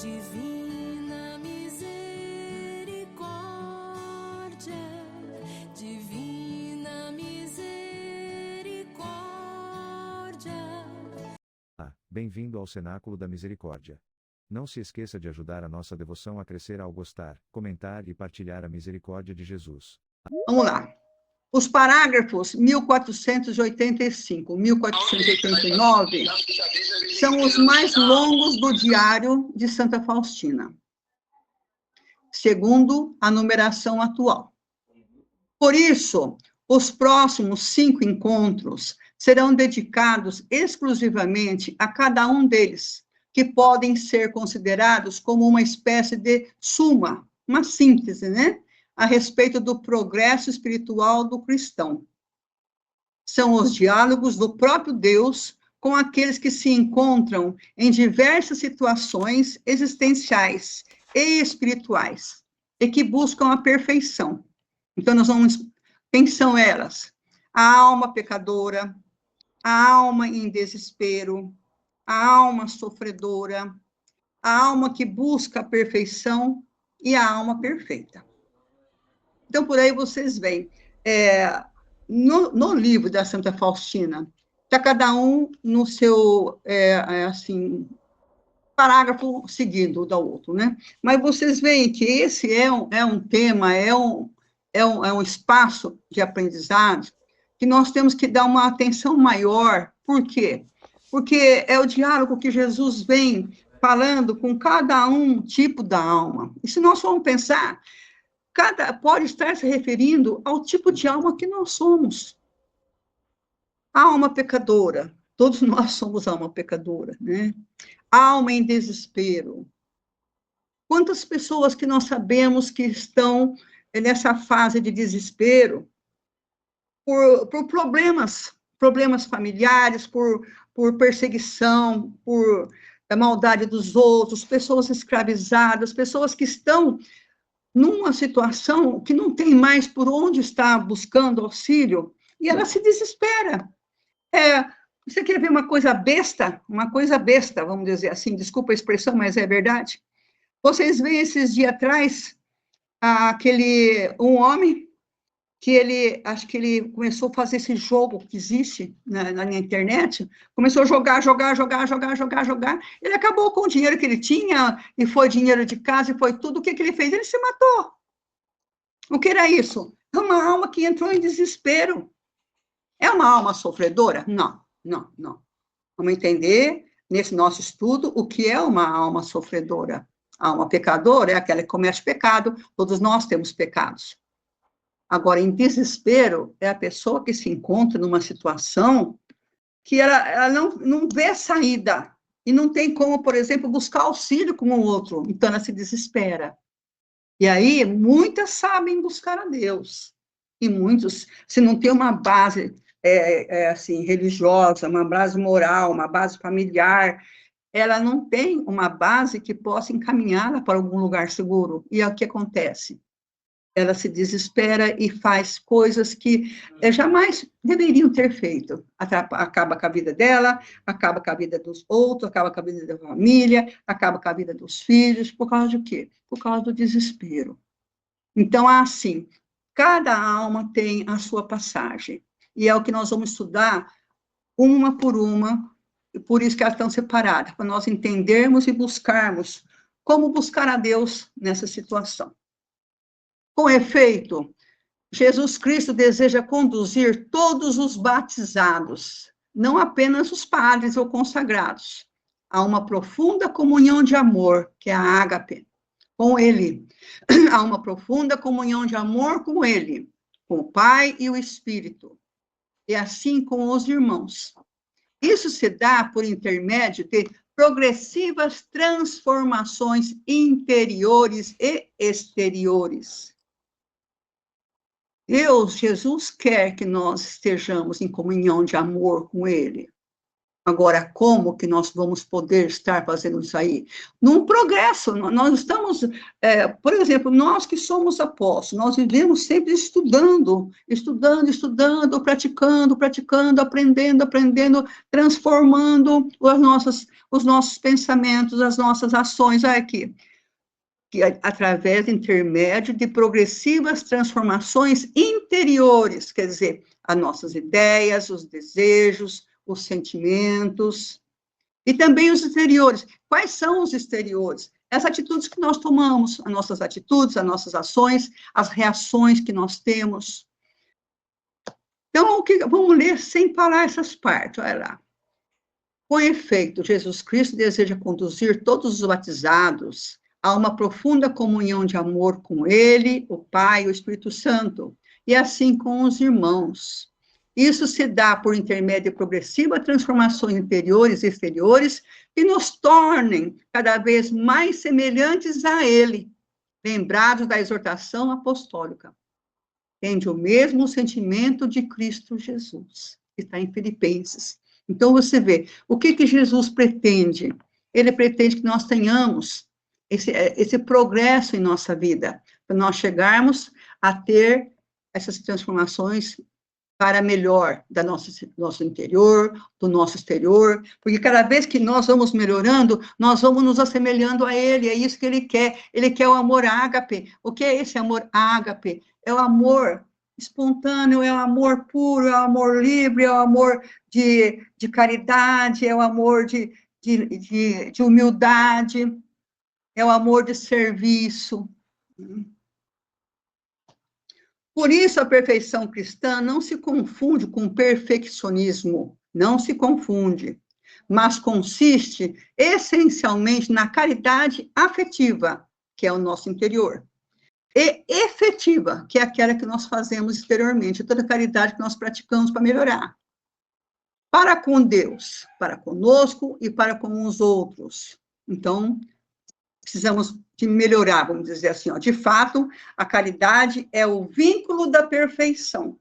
Divina misericórdia, divina misericórdia. Bem-vindo ao Cenáculo da Misericórdia. Não se esqueça de ajudar a nossa devoção a crescer ao gostar, comentar e partilhar a misericórdia de Jesus. Vamos lá. Os parágrafos 1485, 1489 são os mais longos do Diário de Santa Faustina, segundo a numeração atual. Por isso, os próximos 5 encontros serão dedicados exclusivamente a cada um deles, que podem ser considerados como uma espécie de suma, uma síntese, né? A respeito do progresso espiritual do cristão. São os diálogos do próprio Deus com aqueles que se encontram em diversas situações existenciais e espirituais, e que buscam a perfeição. Então, nós vamos... Quem são elas? A alma pecadora, a alma em desespero, a alma sofredora, a alma que busca a perfeição e a alma perfeita. Então, por aí vocês veem, no livro da Santa Faustina, está cada um no seu, parágrafo seguindo o da outro, né? Mas vocês veem que esse é um tema, é um espaço de aprendizado que nós temos que dar uma atenção maior. Por quê? Porque é o diálogo que Jesus vem falando com cada um tipo da alma. E se nós formos pensar, pode estar se referindo ao tipo de alma que nós somos. A alma pecadora, todos nós somos alma pecadora, né? Alma em desespero. Quantas pessoas que nós sabemos que estão nessa fase de desespero por problemas familiares, por perseguição, por maldade dos outros, pessoas escravizadas, pessoas que estão numa situação que não tem mais por onde estar buscando auxílio, e ela se desespera. Você quer ver uma coisa besta, vamos dizer assim, desculpa a expressão, mas é verdade. Vocês veem esses dias atrás, um homem, que acho que ele começou a fazer esse jogo que existe na internet, começou a jogar, ele acabou com o dinheiro que ele tinha, e foi dinheiro de casa, e foi tudo. O que ele fez? Ele se matou. O que era isso? É uma alma que entrou em desespero. É uma alma sofredora? Não. Vamos entender, nesse nosso estudo, o que é uma alma sofredora. A alma pecadora é aquela que comete pecado, todos nós temos pecados. Agora, em desespero, é a pessoa que se encontra numa situação que ela não vê saída, e não tem como, por exemplo, buscar auxílio com o outro, então ela se desespera. E aí, muitas sabem buscar a Deus, e muitos, se não tem uma base assim, religiosa, uma base moral, uma base familiar, ela não tem uma base que possa encaminhá-la para algum lugar seguro. E é o que acontece. Ela se desespera e faz coisas que jamais deveriam ter feito. Acaba com a vida dela, acaba com a vida dos outros, acaba com a vida da família, acaba com a vida dos filhos. Por causa de quê? Por causa do desespero. Então, assim, cada alma tem a sua passagem. E é o que nós vamos estudar uma por uma, por isso que elas estão separadas, para nós entendermos e buscarmos como buscar a Deus nessa situação. Com efeito, Jesus Cristo deseja conduzir todos os batizados, não apenas os padres ou consagrados, a uma profunda comunhão de amor, que é a ágape, com Ele. Há uma profunda comunhão de amor com Ele, com o Pai e o Espírito, e assim com os irmãos. Isso se dá por intermédio de progressivas transformações interiores e exteriores. Jesus quer que nós estejamos em comunhão de amor com Ele. Agora, como que nós vamos poder estar fazendo isso aí? Num progresso, nós estamos, por exemplo, nós que somos apóstolos, nós vivemos sempre estudando, praticando, aprendendo, transformando os nossos pensamentos, as nossas ações. Olha aqui, que através do intermédio de progressivas transformações interiores, quer dizer, as nossas ideias, os desejos, os sentimentos, e também os exteriores. Quais são os exteriores? As atitudes que nós tomamos, as nossas atitudes, as nossas ações, as reações que nós temos. Então, vamos ler sem parar essas partes, olha lá. Com efeito, Jesus Cristo deseja conduzir todos os batizados a uma profunda comunhão de amor com Ele, o Pai e o Espírito Santo, e assim com os irmãos. Isso se dá por intermédio de progressivas transformações interiores e exteriores que nos tornem cada vez mais semelhantes a Ele, lembrados da exortação apostólica. Tende o mesmo sentimento de Cristo Jesus, que está em Filipenses. Então, você vê, o que Jesus pretende? Ele pretende que nós tenhamos esse progresso em nossa vida, para nós chegarmos a ter essas transformações para melhor do nosso interior, do nosso exterior, porque cada vez que nós vamos melhorando, nós vamos nos assemelhando a Ele, é isso que Ele quer o amor ágape. O que é esse amor ágape? É o amor espontâneo, é o amor puro, é o amor livre, é o amor de caridade, é o amor de humildade, é o amor de serviço. Por isso, a perfeição cristã não se confunde com perfeccionismo, não se confunde, mas consiste essencialmente na caridade afetiva, que é o nosso interior, e efetiva, que é aquela que nós fazemos exteriormente, toda a caridade que nós praticamos para melhorar. Para com Deus, para conosco e para com os outros. Então, precisamos de melhorar, vamos dizer assim, ó. De fato, a caridade é o vínculo da perfeição.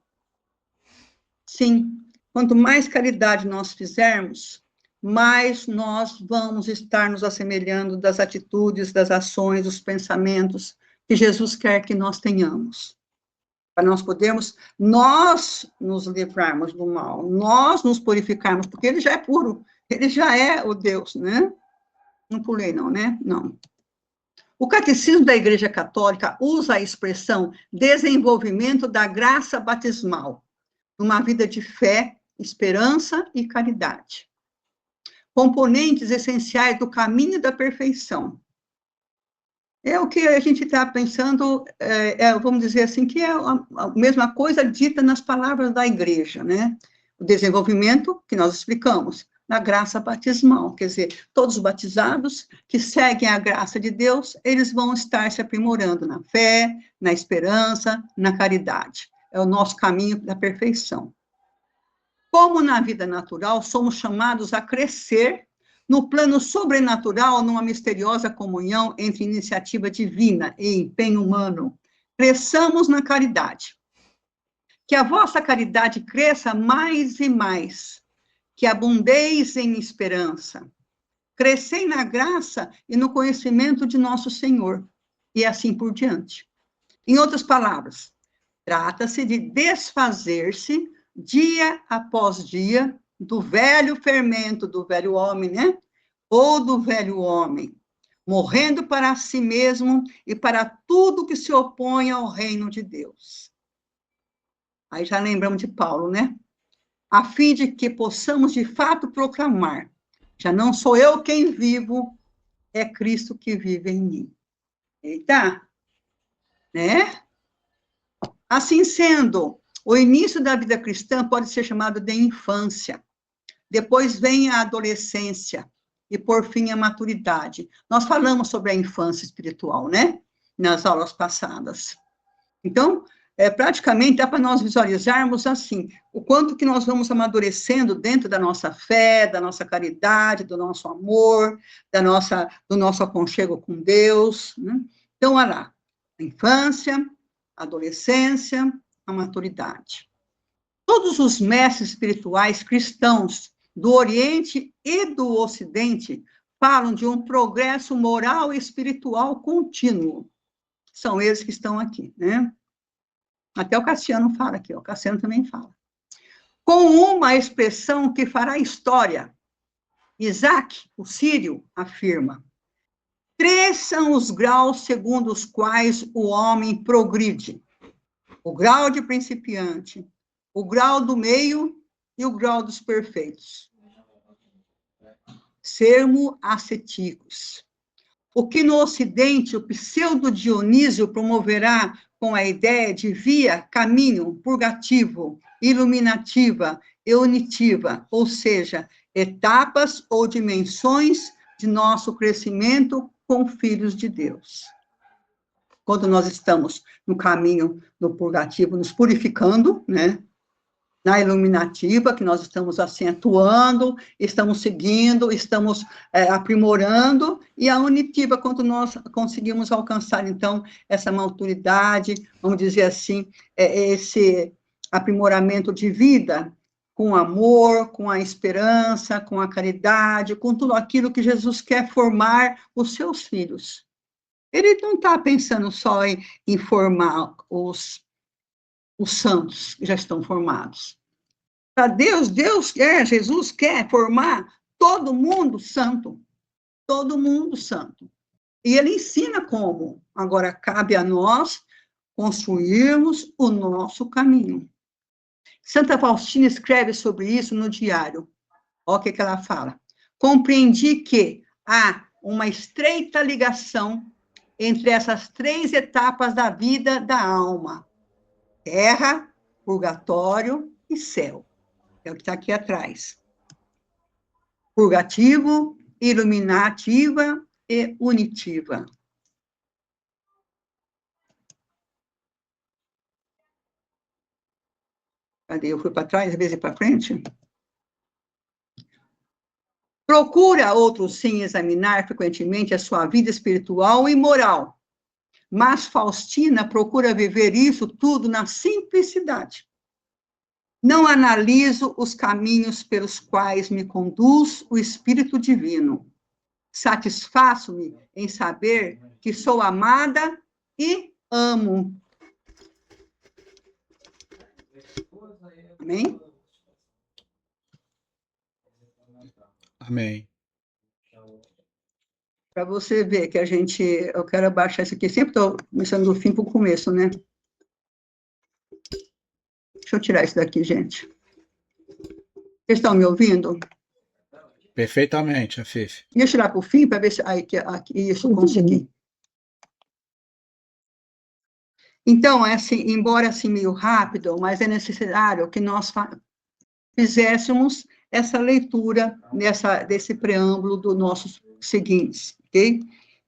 Sim, quanto mais caridade nós fizermos, mais nós vamos estar nos assemelhando das atitudes, das ações, dos pensamentos que Jesus quer que nós tenhamos. Para nós podermos, nós nos livrarmos do mal, nós nos purificarmos, porque ele já é puro, ele já é o Deus, né? Não pulei não, né? Não. O Catecismo da Igreja Católica usa a expressão desenvolvimento da graça batismal, numa vida de fé, esperança e caridade. Componentes essenciais do caminho da perfeição. É o que a gente está pensando, vamos dizer assim, que é a mesma coisa dita nas palavras da Igreja, né? O desenvolvimento, que nós explicamos, na graça batismal, quer dizer, todos os batizados que seguem a graça de Deus, eles vão estar se aprimorando na fé, na esperança, na caridade. É o nosso caminho da perfeição. Como na vida natural, somos chamados a crescer no plano sobrenatural, numa misteriosa comunhão entre iniciativa divina e empenho humano. Cresçamos na caridade. Que a vossa caridade cresça mais e mais, que abundeis em esperança, crescei na graça e no conhecimento de nosso Senhor, e assim por diante. Em outras palavras, trata-se de desfazer-se, dia após dia, do velho fermento, do velho homem, né? Ou do velho homem, morrendo para si mesmo e para tudo que se opõe ao reino de Deus. Aí já lembramos de Paulo, né? A fim de que possamos, de fato, proclamar, já não sou eu quem vivo, é Cristo que vive em mim. Eita! Né? Assim sendo, o início da vida cristã pode ser chamado de infância. Depois vem a adolescência e, por fim, a maturidade. Nós falamos sobre a infância espiritual, né? Nas aulas passadas. Então, praticamente dá para nós visualizarmos assim, o quanto que nós vamos amadurecendo dentro da nossa fé, da nossa caridade, do nosso amor, do nosso aconchego com Deus, né? Então, olha lá, a infância, a adolescência, a maturidade. Todos os mestres espirituais cristãos do Oriente e do Ocidente falam de um progresso moral e espiritual contínuo. São eles que estão aqui, né? Até o Cassiano fala aqui, o Cassiano também fala. Com uma expressão que fará história, Isaac, o sírio, afirma: 3 são os graus segundo os quais o homem progride: o grau de principiante, o grau do meio e o grau dos perfeitos. Sermos ascéticos. O que no Ocidente o pseudo-Dionísio promoverá com a ideia de via, caminho, purgativo, iluminativa e unitiva, ou seja, etapas ou dimensões de nosso crescimento com filhos de Deus. Quando nós estamos no caminho do purgativo, nos purificando, né? Na iluminativa, que nós estamos assim atuando, estamos seguindo, estamos aprimorando, e a unitiva, quando nós conseguimos alcançar, então, essa maturidade, vamos dizer assim, esse aprimoramento de vida, com amor, com a esperança, com a caridade, com tudo aquilo que Jesus quer formar os seus filhos. Ele não está pensando só em formar os santos que já estão formados. Para Deus quer, Jesus quer formar todo mundo santo. Todo mundo santo. E ele ensina como. Agora, cabe a nós construirmos o nosso caminho. Santa Faustina escreve sobre isso no diário. Olha o que ela fala. Compreendi que há uma estreita ligação entre essas 3 etapas da vida da alma: terra, purgatório e céu. É o que está aqui atrás. Purgativo, iluminativa e unitiva. Cadê? Eu fui para trás, às vezes para frente. Procura, outro sim, examinar frequentemente a sua vida espiritual e moral. Mas Faustina procura viver isso tudo na simplicidade. Não analiso os caminhos pelos quais me conduz o Espírito Divino. Satisfaço-me em saber que sou amada e amo. Amém? Amém. Para você ver que eu quero abaixar isso aqui, sempre estou começando do fim para o começo, né? Deixa eu tirar isso daqui, gente. Vocês estão me ouvindo? Perfeitamente, Afif. Deixa eu tirar para o fim, para ver se aqui, isso eu consegui. Então, assim, embora assim meio rápido, mas é necessário que nós fizéssemos essa leitura desse preâmbulo dos nossos seguintes, ok?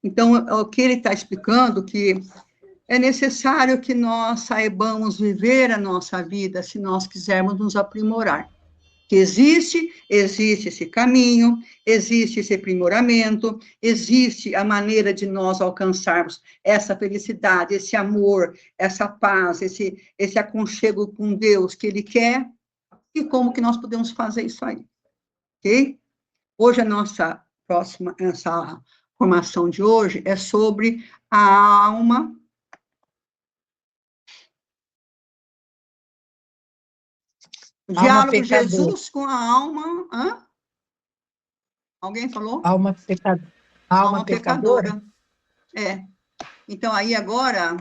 Então, o que ele está explicando que é necessário que nós saibamos viver a nossa vida se nós quisermos nos aprimorar. Que existe esse caminho, existe esse aprimoramento, existe a maneira de nós alcançarmos essa felicidade, esse amor, essa paz, esse aconchego com Deus que Ele quer, e como que nós podemos fazer isso aí, ok? Hoje essa formação de hoje é sobre a alma. O diálogo de Jesus com a alma. Hã? Alguém falou? Alma pecadora. Alma pecadora. É. Então, aí agora,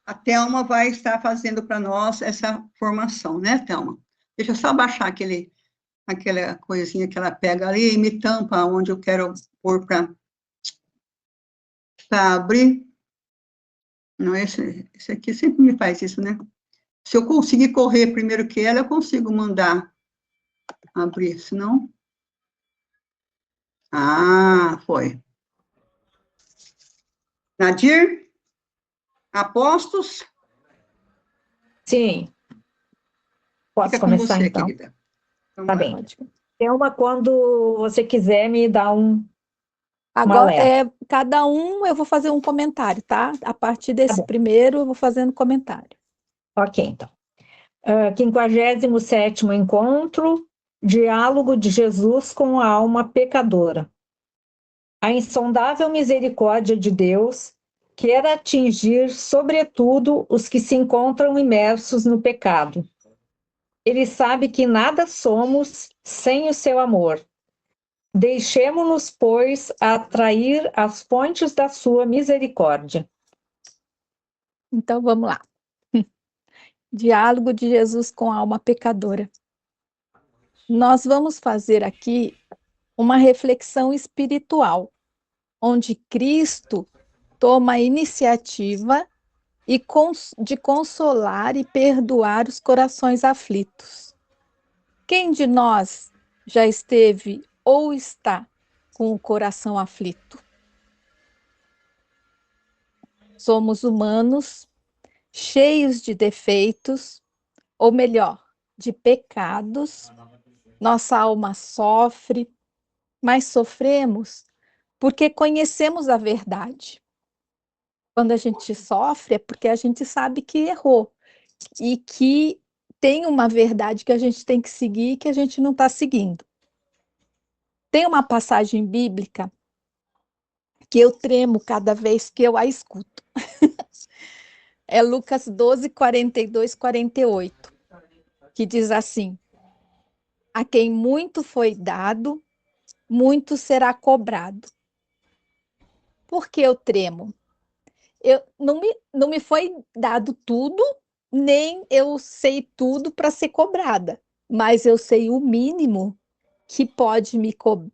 a Thelma vai estar fazendo para nós essa formação, né, Thelma? Deixa eu só baixar aquela coisinha que ela pega ali e me tampa onde eu quero pôr para abrir. Não, esse aqui sempre me faz isso, né? Se eu conseguir correr primeiro que ela, eu consigo mandar abrir, senão... Ah, foi. Nadir? Apostos? Sim. Posso Fica começar, com você, então? querida. Então, Tá bem. Thelma, quando você quiser me dar Agora, alerta. cada um eu vou fazer um comentário, tá? A partir desse primeiro, eu vou fazendo comentário. Ok, então. 57º encontro, Diálogo de Jesus com a alma pecadora. A insondável misericórdia de Deus quer atingir, sobretudo, os que se encontram imersos no pecado. Ele sabe que nada somos sem o seu amor. Deixemo-nos, pois, atrair as fontes da sua misericórdia. Então vamos lá. Diálogo de Jesus com a alma pecadora. Nós vamos fazer aqui uma reflexão espiritual, onde Cristo toma a iniciativa de consolar e perdoar os corações aflitos. Quem de nós já esteve ou está com o coração aflito? Somos humanos, cheios de defeitos, ou melhor, de pecados. Nossa alma sofre, mas sofremos porque conhecemos a verdade. Quando a gente sofre é porque a gente sabe que errou e que tem uma verdade que a gente tem que seguir e que a gente não está seguindo. Tem uma passagem bíblica que eu tremo cada vez que eu a escuto. É Lucas 12, 42, 48, que diz assim: a quem muito foi dado, muito será cobrado. Por que eu tremo? Não me foi dado tudo, nem eu sei tudo para ser cobrada, mas eu sei o mínimo que pode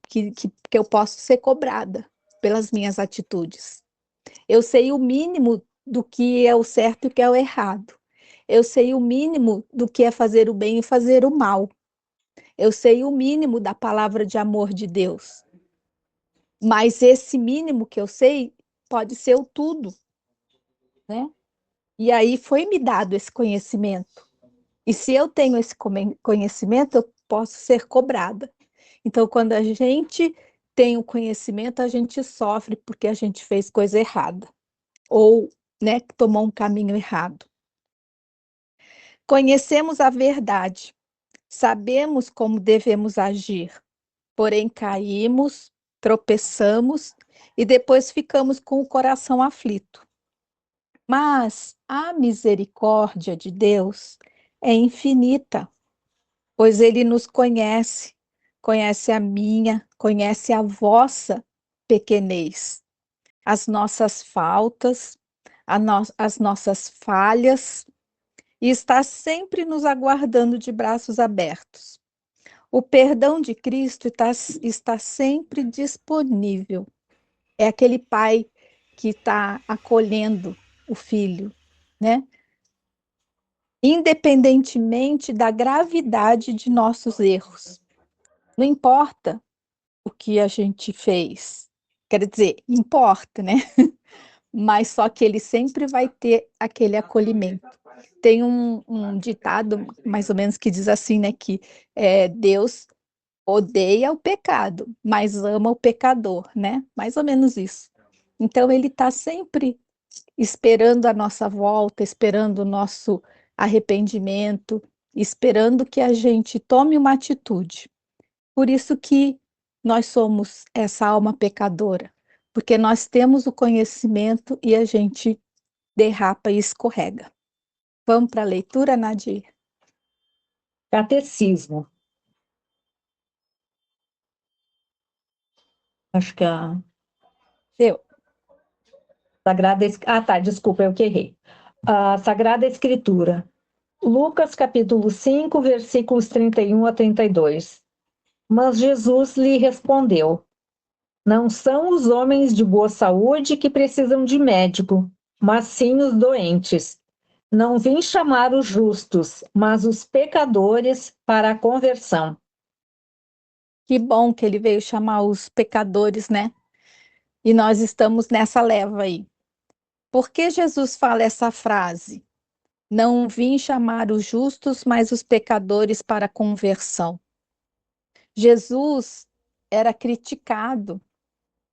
que eu posso ser cobrada pelas minhas atitudes. Eu sei o mínimo do que é o certo e o que é o errado. Eu sei o mínimo do que é fazer o bem e fazer o mal. Eu sei o mínimo da palavra de amor de Deus. Mas esse mínimo que eu sei pode ser o tudo, né? E aí foi me dado esse conhecimento. E se eu tenho esse conhecimento, eu posso ser cobrada. Então, quando a gente tem o conhecimento, a gente sofre porque a gente fez coisa errada. Ou, né, tomou um caminho errado. Conhecemos a verdade, sabemos como devemos agir, porém caímos, tropeçamos e depois ficamos com o coração aflito. Mas a misericórdia de Deus é infinita, pois Ele nos conhece, conhece a minha, conhece a vossa pequenez, as nossas faltas, as nossas falhas, e está sempre nos aguardando de braços abertos. O perdão de Cristo está sempre disponível. É aquele pai que está acolhendo o filho, né? Independentemente da gravidade de nossos erros. Não importa o que a gente fez. Quer dizer, importa, né? Mas só que ele sempre vai ter aquele acolhimento. Tem um ditado, mais ou menos, que diz assim, né? Que Deus odeia o pecado, mas ama o pecador, né? Mais ou menos isso. Então, ele está sempre esperando a nossa volta, esperando o nosso arrependimento, esperando que a gente tome uma atitude. Por isso que nós somos essa alma pecadora, porque nós temos o conhecimento e a gente derrapa e escorrega. Vamos para a leitura, Nadir? Catecismo. Acho que a Eu. Sagrada... Ah, tá, desculpa, eu que errei. A Sagrada Escritura. Lucas, capítulo 5, versículos 31 a 32. Mas Jesus lhe respondeu: não são os homens de boa saúde que precisam de médico, mas sim os doentes. Não vim chamar os justos, mas os pecadores para a conversão. Que bom que ele veio chamar os pecadores, né? E nós estamos nessa leva aí. Por que Jesus fala essa frase? Não vim chamar os justos, mas os pecadores para a conversão. Jesus era criticado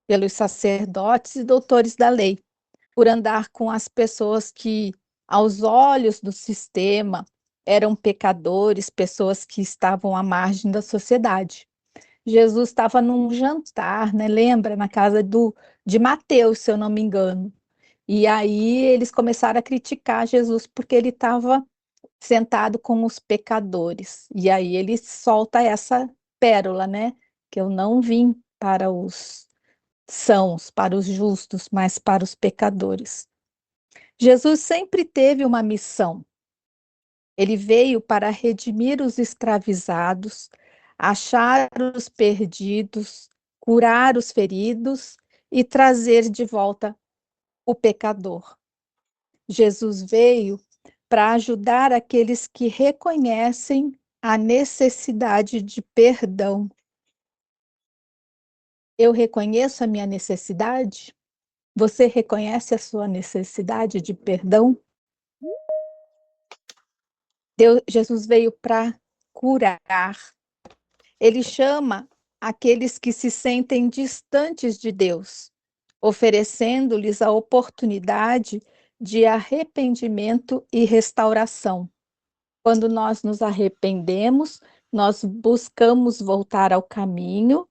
pelos sacerdotes e doutores da lei por andar com as pessoas que, aos olhos do sistema, eram pecadores, pessoas que estavam à margem da sociedade. Jesus estava num jantar, né? Lembra? Na casa de Mateus, se eu não me engano. E aí eles começaram a criticar Jesus porque ele estava sentado com os pecadores. E aí ele solta essa pérola, né? Que eu não vim para os sãos, para os justos, mas para os pecadores. Jesus sempre teve uma missão. Ele veio para redimir os escravizados, achar os perdidos, curar os feridos e trazer de volta o pecador. Jesus veio para ajudar aqueles que reconhecem a necessidade de perdão. Eu reconheço a minha necessidade? Você reconhece a sua necessidade de perdão? Jesus veio para curar. Ele chama aqueles que se sentem distantes de Deus, oferecendo-lhes a oportunidade de arrependimento e restauração. Quando nós nos arrependemos, nós buscamos voltar ao caminho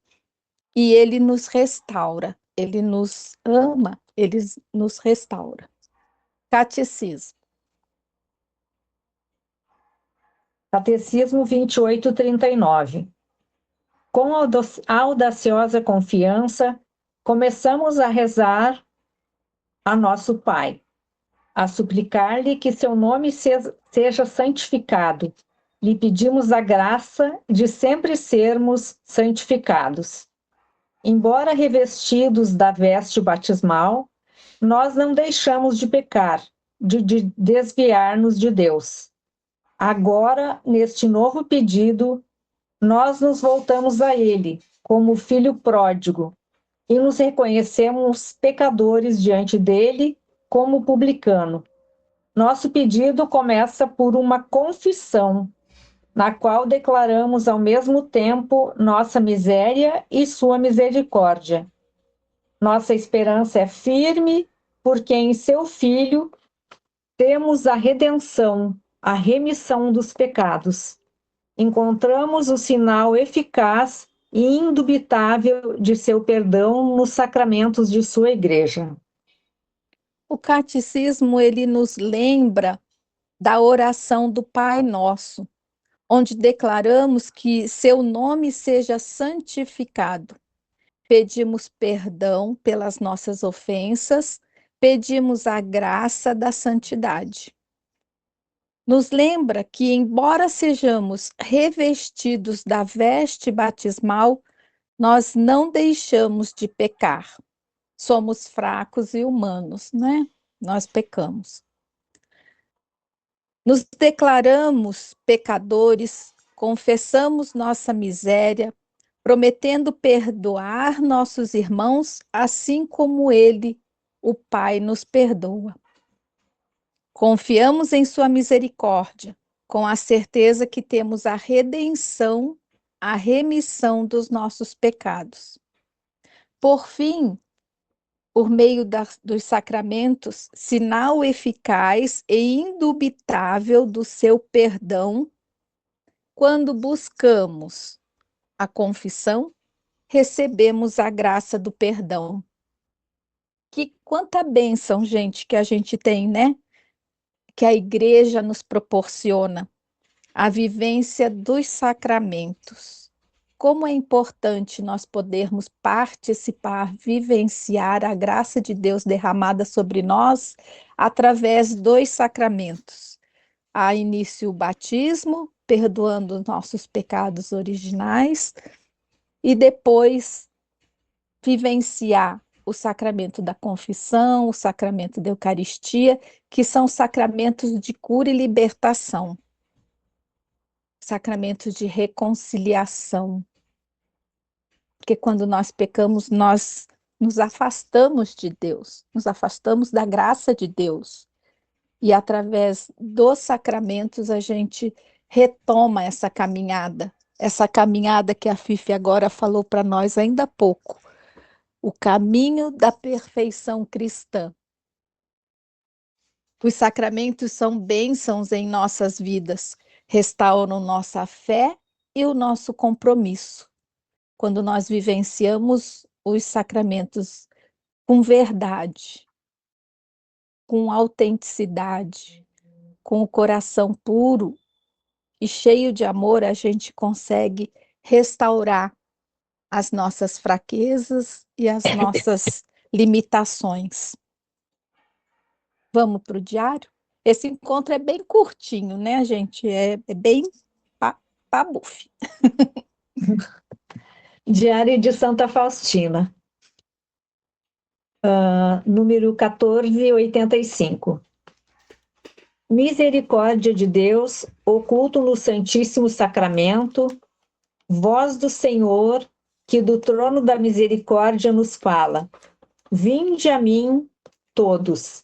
e ele nos restaura, ele nos ama, ele nos restaura. Catecismo. Catecismo 2839. Com audaciosa confiança, começamos a rezar a nosso Pai, a suplicar-lhe que seu nome seja santificado. Lhe pedimos a graça de sempre sermos santificados. Embora revestidos da veste batismal, nós não deixamos de pecar, de desviar-nos de Deus. Agora, neste novo pedido, nós nos voltamos a Ele, como filho pródigo, e nos reconhecemos pecadores diante dele, como publicano. Nosso pedido começa por uma confissão, na qual declaramos ao mesmo tempo nossa miséria e sua misericórdia. Nossa esperança é firme, porque em seu Filho temos a redenção, a remissão dos pecados. Encontramos o sinal eficaz e indubitável de seu perdão nos sacramentos de sua Igreja. O catecismo, ele nos lembra da oração do Pai Nosso, onde declaramos que seu nome seja santificado. Pedimos perdão pelas nossas ofensas, pedimos a graça da santidade. Nos lembra que, embora sejamos revestidos da veste batismal, nós não deixamos de pecar. Somos fracos e humanos, né? Nós pecamos. Nos declaramos pecadores, confessamos nossa miséria, prometendo perdoar nossos irmãos, assim como ele, o Pai, nos perdoa. Confiamos em sua misericórdia, com a certeza que temos a redenção, a remissão dos nossos pecados. Por fim, por meio dos sacramentos, sinal eficaz e indubitável do seu perdão, quando buscamos a confissão, recebemos a graça do perdão. Quanta bênção, gente, que a gente tem, né? Que a igreja nos proporciona, a vivência dos sacramentos. Como é importante nós podermos participar, vivenciar a graça de Deus derramada sobre nós através dos sacramentos. Há início o batismo, perdoando os nossos pecados originais, e depois vivenciar o sacramento da confissão, o sacramento da Eucaristia, que são sacramentos de cura e libertação, sacramentos de reconciliação. Porque quando nós pecamos, nós nos afastamos de Deus, nos afastamos da graça de Deus. E através dos sacramentos a gente retoma essa caminhada que a Fifi agora falou para nós ainda há pouco. O caminho da perfeição cristã. Os sacramentos são bênçãos em nossas vidas, restauram nossa fé e o nosso compromisso. Quando nós vivenciamos os sacramentos com verdade, com autenticidade, com o coração puro e cheio de amor, a gente consegue restaurar as nossas fraquezas e as nossas limitações. Vamos para o diário? Esse encontro é bem curtinho, né, gente? É bem pabuf. Diário de Santa Faustina, número 1485. Misericórdia de Deus, oculto no Santíssimo Sacramento, voz do Senhor, que do trono da misericórdia nos fala. Vinde a mim, todos.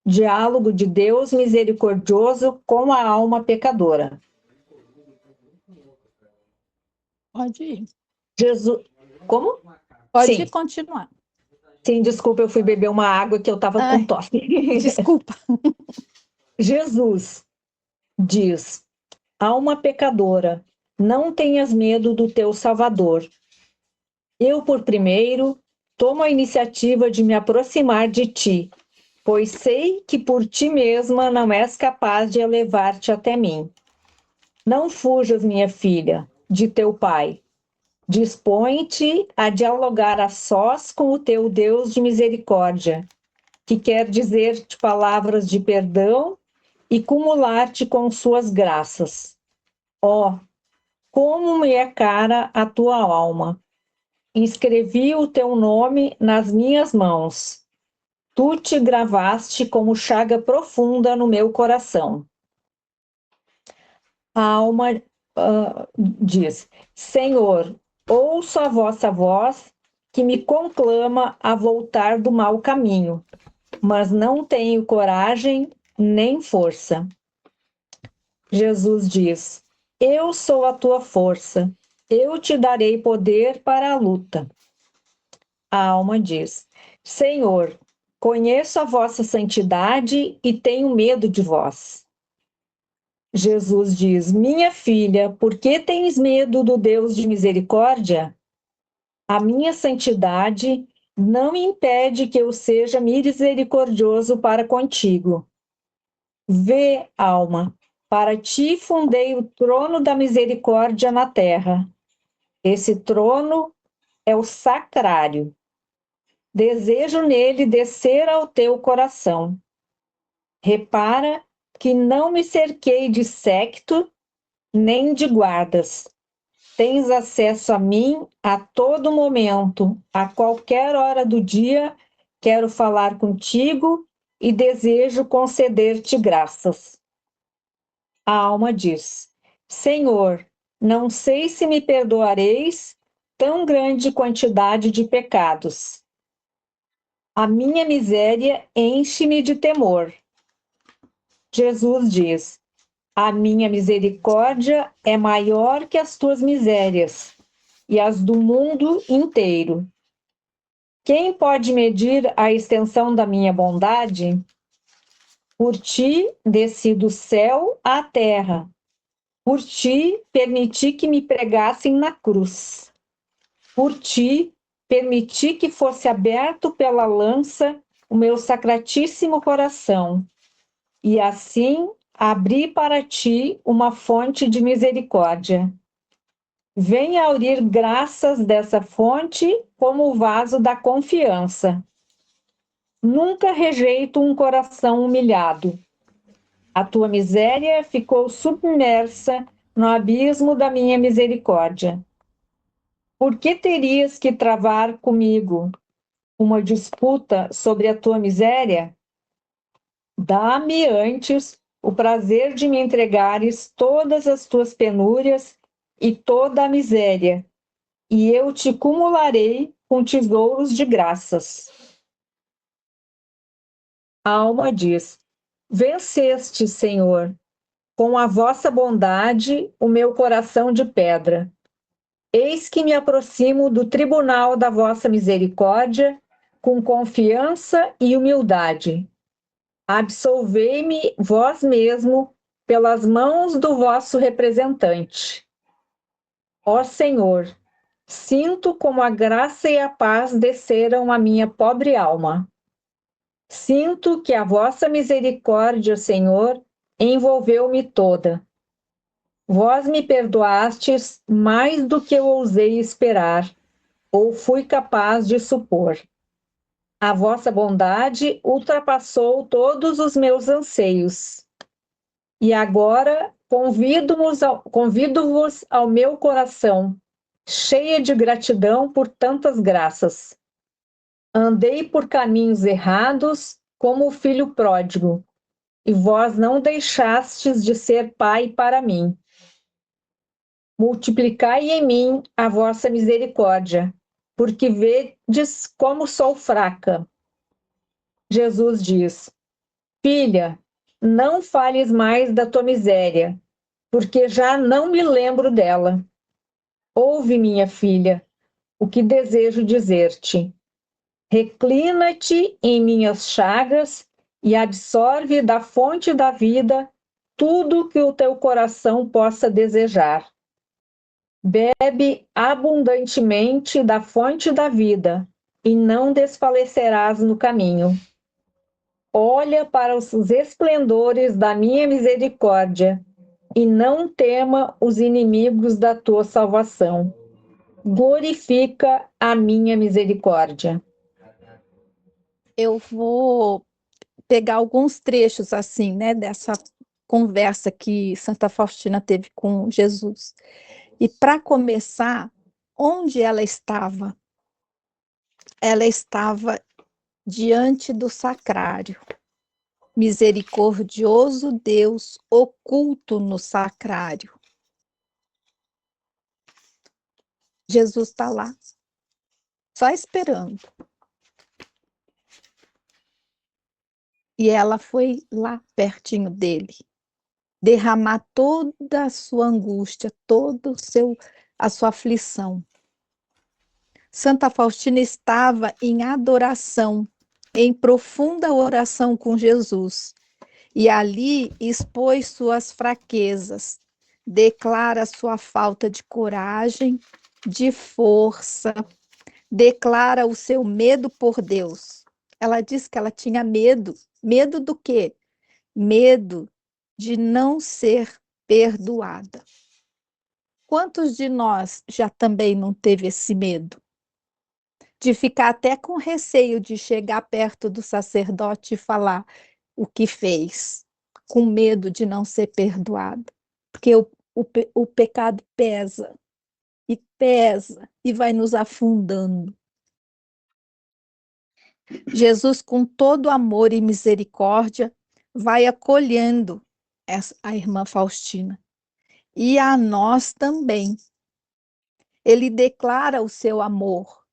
Diálogo de Deus misericordioso com a alma pecadora. Pode ir. Jesus. Como? Pode Sim. continuar. Sim, desculpa, eu fui beber uma água que eu estava com tosse. Desculpa. Jesus diz: alma pecadora, não tenhas medo do teu Salvador. Eu, por primeiro, tomo a iniciativa de me aproximar de ti, pois sei que por ti mesma não és capaz de elevar-te até mim. Não fujas, minha filha, de teu Pai. Dispõe-te a dialogar a sós com o teu Deus de misericórdia, que quer dizer-te palavras de perdão e cumular-te com suas graças. Ó, como me é cara a tua alma! Inscrevi o teu nome nas minhas mãos. Tu te gravaste como chaga profunda no meu coração. A alma diz: Senhor, ouço a vossa voz que me conclama a voltar do mau caminho, mas não tenho coragem nem força. Jesus diz: eu sou a tua força, eu te darei poder para a luta. A alma diz: Senhor, conheço a vossa santidade e tenho medo de vós. Jesus diz: minha filha, por que tens medo do Deus de misericórdia? A minha santidade não impede que eu seja misericordioso para contigo. Vê, alma, para ti fundei o trono da misericórdia na terra. Esse trono é o sacrário. Desejo nele descer ao teu coração. Repara que não me cerquei de séquito nem de guardas. Tens acesso a mim a todo momento, a qualquer hora do dia, quero falar contigo e desejo conceder-te graças. A alma diz: Senhor, não sei se me perdoareis tão grande quantidade de pecados. A minha miséria enche-me de temor. Jesus diz: a minha misericórdia é maior que as tuas misérias e as do mundo inteiro. Quem pode medir a extensão da minha bondade? Por ti desci do céu à terra. Por ti permiti que me pregassem na cruz. Por ti permiti que fosse aberto pela lança o meu sacratíssimo coração. E assim abri para ti uma fonte de misericórdia. Venha aurir graças dessa fonte como o vaso da confiança. Nunca rejeito um coração humilhado. A tua miséria ficou submersa no abismo da minha misericórdia. Por que terias que travar comigo uma disputa sobre a tua miséria? Dá-me antes o prazer de me entregares todas as tuas penúrias e toda a miséria, e eu te cumularei com tesouros de graças. A alma diz: venceste, Senhor, com a vossa bondade o meu coração de pedra. Eis que me aproximo do tribunal da vossa misericórdia com confiança e humildade. absolvei-me vós mesmo pelas mãos do vosso representante. Ó Senhor, sinto como a graça e a paz desceram à minha pobre alma. Sinto que a vossa misericórdia, Senhor, envolveu-me toda. Vós me perdoastes mais do que eu ousei esperar, ou fui capaz de supor. A vossa bondade ultrapassou todos os meus anseios. E agora convido-vos ao meu coração, cheia de gratidão por tantas graças. Andei por caminhos errados, como o filho pródigo, e vós não deixastes de ser pai para mim. Multiplicai em mim a vossa misericórdia, porque vedes como sou fraca. Jesus diz: Filha, não fales mais da tua miséria, porque já não me lembro dela. Ouve, minha filha, o que desejo dizer-te. Reclina-te em minhas chagas e absorve da fonte da vida tudo que o teu coração possa desejar. Bebe abundantemente da fonte da vida e não desfalecerás no caminho. Olha para os esplendores da minha misericórdia e não tema os inimigos da tua salvação. Glorifica a minha misericórdia. Eu vou pegar alguns trechos assim, né, dessa conversa que Santa Faustina teve com Jesus. E para começar, onde ela estava? Ela estava diante do sacrário. Misericordioso Deus oculto no sacrário. Jesus está lá, só esperando. E ela foi lá pertinho dele, derramar toda a sua angústia, toda a sua aflição. Santa Faustina estava em adoração, em profunda oração com Jesus, e ali expôs suas fraquezas, declara sua falta de coragem, de força, declara o seu medo por Deus. Ela disse que ela tinha medo. Medo do quê? Medo de não ser perdoada. Quantos de nós já também não teve esse medo? De ficar até com receio de chegar perto do sacerdote e falar o que fez, com medo de não ser perdoada. Porque o pecado pesa, e vai nos afundando. Jesus, com todo amor e misericórdia, vai acolhendo a irmã Faustina. E a nós também. Ele declara o seu amor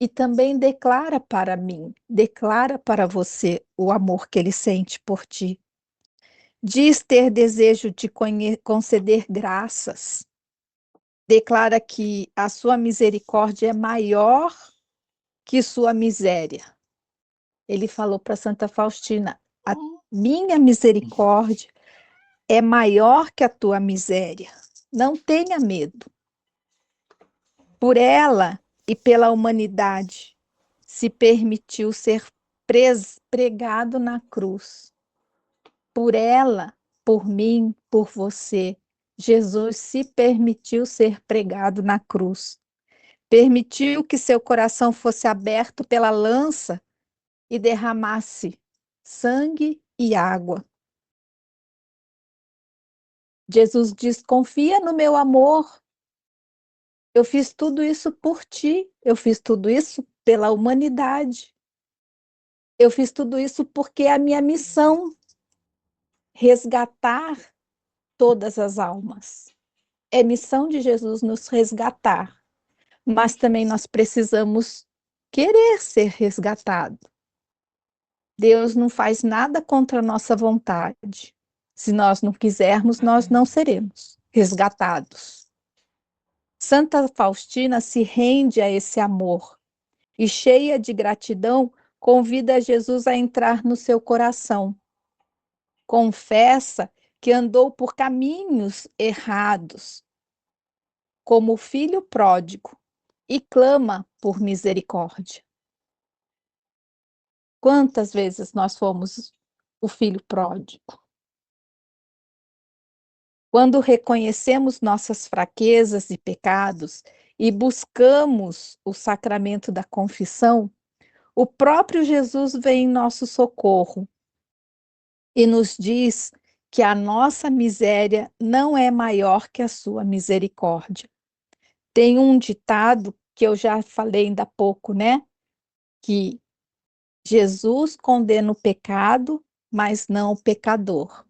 e também declara para mim, declara para você o amor que ele sente por ti. Diz ter desejo de conceder graças. Declara que a sua misericórdia é maior que sua miséria. Ele falou para Santa Faustina: a minha misericórdia é maior que a tua miséria. Não tenha medo. Por ela e pela humanidade, se permitiu ser pregado na cruz. Por ela, por mim, por você, Jesus se permitiu ser pregado na cruz. Permitiu que seu coração fosse aberto pela lança e derramasse sangue e água. Jesus diz: confia no meu amor. Eu fiz tudo isso por ti. Eu fiz tudo isso pela humanidade. Eu fiz tudo isso porque é a minha missão, resgatar todas as almas. É missão de Jesus nos resgatar, mas também nós precisamos querer ser resgatado. Deus não faz nada contra a nossa vontade. Se nós não quisermos, nós não seremos resgatados. Santa Faustina se rende a esse amor e, cheia de gratidão, Convida Jesus a entrar no seu coração. Confessa que andou por caminhos errados, como o filho pródigo, e clama por misericórdia. Quantas vezes nós fomos o filho pródigo? Quando reconhecemos nossas fraquezas e pecados e buscamos o sacramento da confissão, o próprio Jesus vem em nosso socorro e nos diz que a nossa miséria não é maior que a sua misericórdia. Tem um ditado que eu já falei ainda há pouco, né? Que Jesus condena o pecado, mas não o pecador.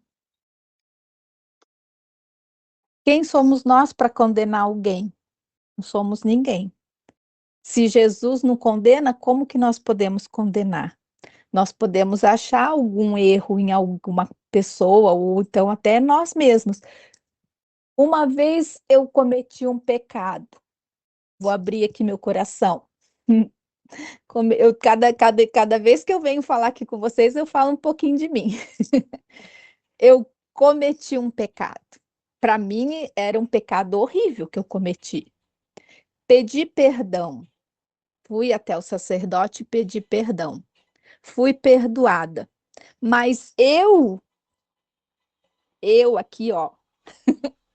Quem somos nós para condenar alguém? Não somos ninguém. Se Jesus não condena, como que nós podemos condenar? Nós podemos achar algum erro em alguma pessoa, ou então até nós mesmos. Uma vez eu cometi um pecado. Vou abrir aqui meu coração. Cada vez que eu venho falar aqui com vocês, eu falo um pouquinho de mim. Eu cometi um pecado. Para mim, era um pecado horrível que eu cometi. Pedi perdão. Fui até o sacerdote e pedi perdão. Fui perdoada. Mas eu aqui, ó,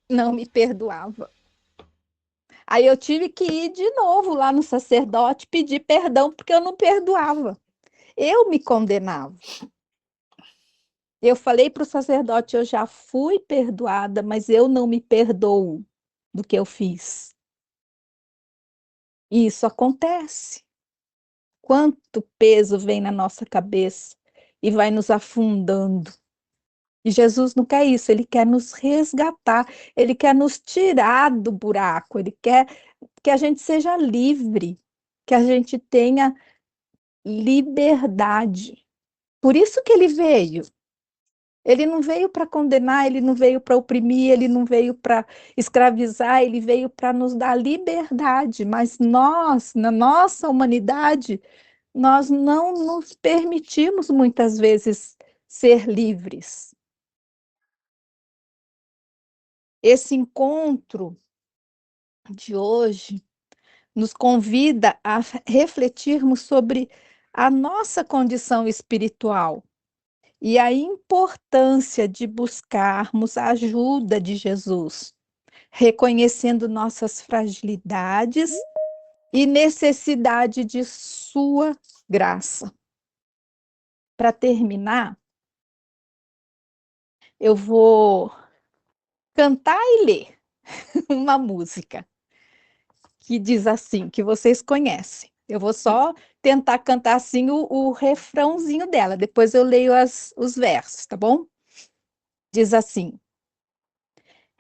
não me perdoava. Aí eu tive que ir de novo lá no sacerdote pedir perdão, porque eu não perdoava. Eu me condenava. Eu falei para o sacerdote, eu já fui perdoada, mas eu não me perdoo do que eu fiz. E isso acontece. Quanto peso vem na nossa cabeça e vai nos afundando. E Jesus não quer isso, ele quer nos resgatar, ele quer nos tirar do buraco, ele quer que a gente seja livre, que a gente tenha liberdade. Por isso que ele veio. Ele não veio para condenar, ele não veio para oprimir, ele não veio para escravizar, ele veio para nos dar liberdade. Mas nós, na nossa humanidade, nós não nos permitimos muitas vezes ser livres. Esse encontro de hoje nos convida a refletirmos sobre a nossa condição espiritual e a importância de buscarmos a ajuda de Jesus, reconhecendo nossas fragilidades e necessidade de sua graça. Para terminar, eu vou cantar e ler uma música que diz assim, que vocês conhecem. Eu vou só tentar cantar assim o refrãozinho dela, depois eu leio os versos, tá bom? Diz assim: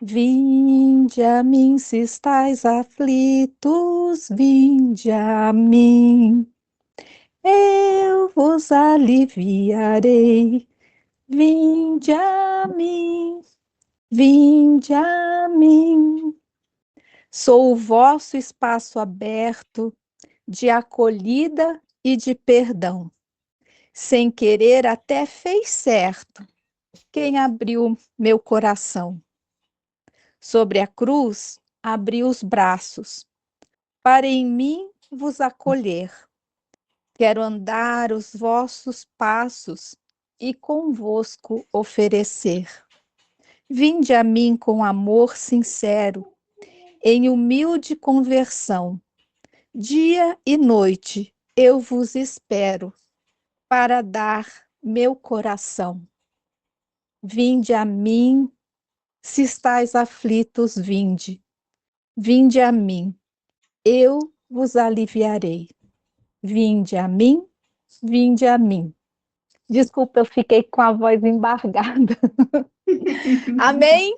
Vinde a mim se estáis aflitos, vinde a mim, eu vos aliviarei. Vinde a mim, vinde a mim. Sou o vosso espaço aberto de acolhida e de perdão. Sem querer, até fez certo quem abriu meu coração. Sobre a cruz, abri os braços, para em mim vos acolher. Quero andar os vossos passos e convosco oferecer. Vinde a mim com amor sincero, em humilde conversão. Dia e noite eu vos espero para dar meu coração. Vinde a mim, se estáis aflitos, vinde. Vinde a mim, eu vos aliviarei. Vinde a mim, vinde a mim. Desculpa, eu fiquei com a voz embargada. Amém?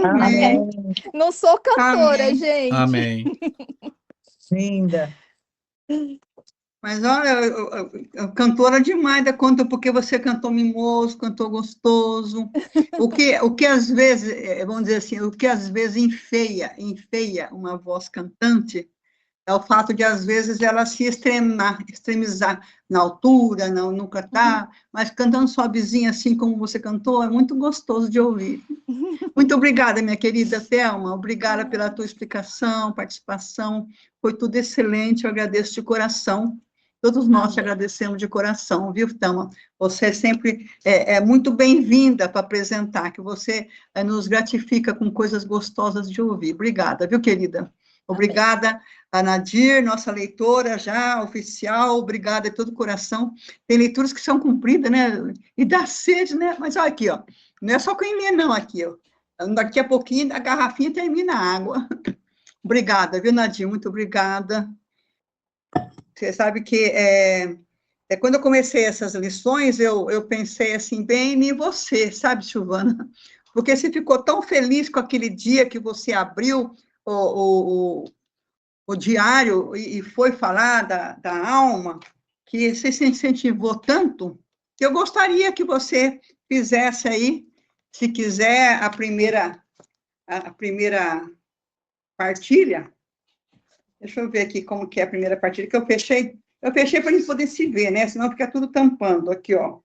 Amém. Não sou cantora, Amém. gente. Amém. Linda. Mas olha, cantora demais da conta, porque você cantou mimoso, cantou gostoso. O que às vezes, vamos dizer assim, o que às vezes enfeia uma voz cantante É o fato de, às vezes, ela se extremizar na altura, não, nunca tá, mas cantando suavezinha, assim como você cantou, é muito gostoso de ouvir. Muito obrigada, minha querida Thelma, obrigada pela tua explicação, participação, foi tudo excelente, eu agradeço de coração, todos nós te agradecemos de coração, viu, Thelma? Você é sempre muito bem-vinda para apresentar, que você nos gratifica com coisas gostosas de ouvir. Obrigada, viu, querida? Obrigada, a Nadir, nossa leitora já oficial, obrigada de todo o coração. Tem leituras que são cumpridas, né? E dá sede, né? Mas olha aqui, ó. Não é só quem lê, não, aqui, ó. Daqui a pouquinho a garrafinha termina a água. Obrigada, viu, Nadir? Muito obrigada. Você sabe que quando eu comecei essas lições, eu pensei assim, bem em você, sabe, Silvana? Porque você ficou tão feliz com aquele dia que você abriu o diário e foi falar da alma, que você se incentivou tanto, que eu gostaria que você fizesse aí, se quiser, a primeira partilha. Deixa eu ver aqui como que é a primeira partilha, que eu fechei para a gente poder se ver, né? Senão fica tudo tampando aqui, ó.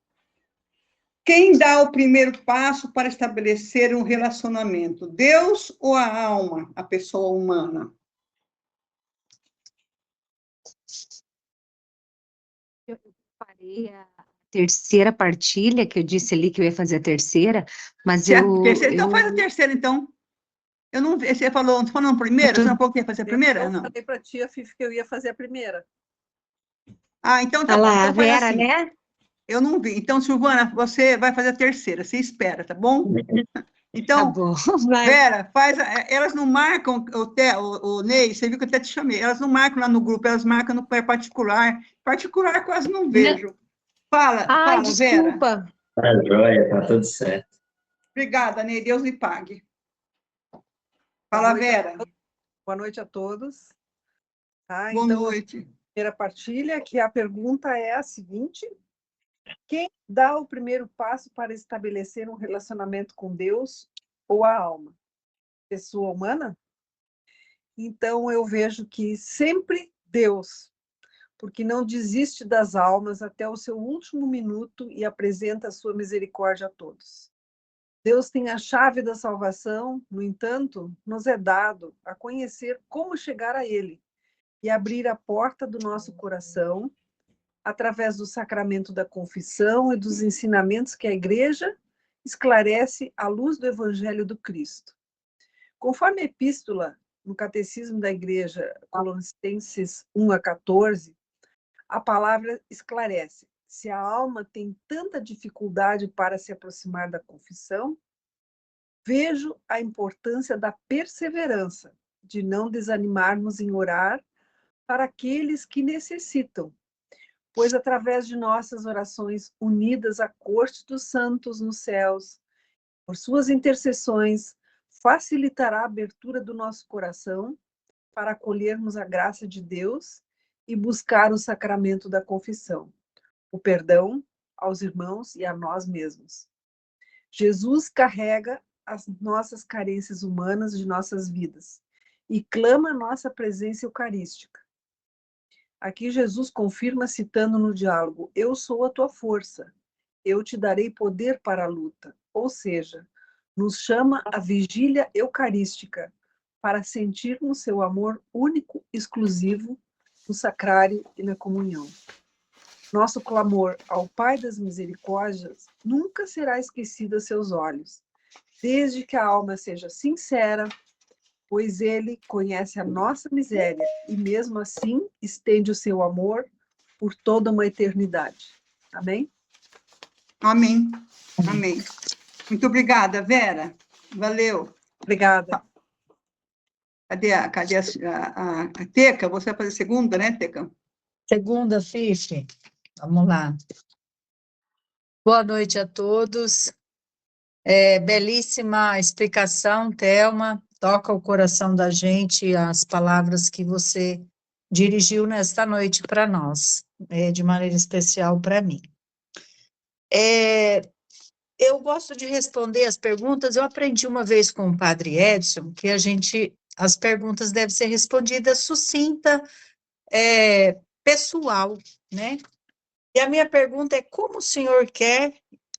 Quem dá o primeiro passo para estabelecer um relacionamento? Deus ou a alma, a pessoa humana? Eu parei a terceira partilha, que eu disse ali que eu ia fazer a terceira, mas Então faz a terceira, então. Eu não vi, você falou a primeira? Você não falou que ia fazer a primeira? Eu não. falei para a tia Fifi que eu ia fazer a primeira. Ah, então tá Olha bom. lá, Então a faz Vera, assim. né? Eu não vi. Então, Silvana, você vai fazer a terceira, você espera, tá bom? Tá Então, bom, vai. Vera, elas não marcam, o Ney, você viu que eu até te chamei, elas não marcam lá no grupo, elas marcam no particular. Particular quase não vejo. Fala, Ai, Vera. desculpa. Tá joia, tá tudo certo. Obrigada, Ney, Deus lhe pague. Fala, Vera. Boa noite a todos. Tá, Boa então, noite. a primeira partilha, que a pergunta é a seguinte: quem dá o primeiro passo para estabelecer um relacionamento com Deus ou a alma? Pessoa humana? Então, eu vejo que sempre Deus, porque não desiste das almas até o seu último minuto e apresenta a sua misericórdia a todos. Deus tem a chave da salvação, no entanto, nos é dado a conhecer como chegar a Ele e abrir a porta do nosso coração através do sacramento da confissão e dos ensinamentos que a Igreja esclarece à luz do Evangelho do Cristo. Conforme a epístola no Catecismo da Igreja, Colossenses 1-14, a palavra esclarece: se a alma tem tanta dificuldade para se aproximar da confissão, vejo a importância da perseverança, de não desanimarmos em orar para aqueles que necessitam, pois através de nossas orações unidas à corte dos santos nos céus, por suas intercessões, facilitará a abertura do nosso coração para acolhermos a graça de Deus e buscar o sacramento da confissão, o perdão aos irmãos e a nós mesmos. Jesus carrega as nossas carências humanas de nossas vidas e clama a nossa presença eucarística. Aqui Jesus confirma citando no diálogo: eu sou a tua força, eu te darei poder para a luta. Ou seja, nos chama à vigília eucarística para sentirmos seu amor único, exclusivo, no sacrário e na comunhão. Nosso clamor ao Pai das Misericórdias nunca será esquecido a seus olhos, desde que a alma seja sincera, pois Ele conhece a nossa miséria e, mesmo assim, estende o seu amor por toda uma eternidade. Amém? Amém. Amém. Muito obrigada, Vera. Valeu. Obrigada. Cadê a Teca? Você vai fazer segunda, né, Teca? Segunda, Fifi. Vamos lá. Boa noite a todos. Belíssima explicação, Thelma. Toca o coração da gente as palavras que você dirigiu nesta noite para nós, de maneira especial para mim. Eu gosto de responder as perguntas. Eu aprendi uma vez com o Padre Edson que a gente as perguntas devem ser respondidas sucinta, pessoal, né? E a minha pergunta é: como o senhor quer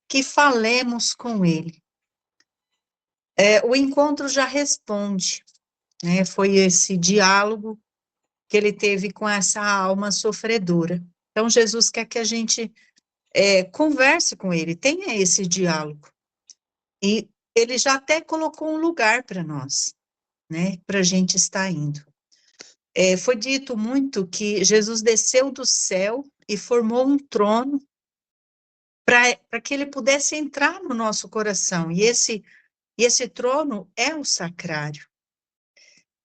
que falemos com ele? O encontro já responde, né? Foi esse diálogo que ele teve com essa alma sofredora. Então, Jesus quer que a gente converse com ele, tenha esse diálogo. E ele já até colocou um lugar para nós, né? Para a gente estar indo. Foi dito muito que Jesus desceu do céu e formou um trono para que ele pudesse entrar no nosso coração. E esse trono é o sacrário.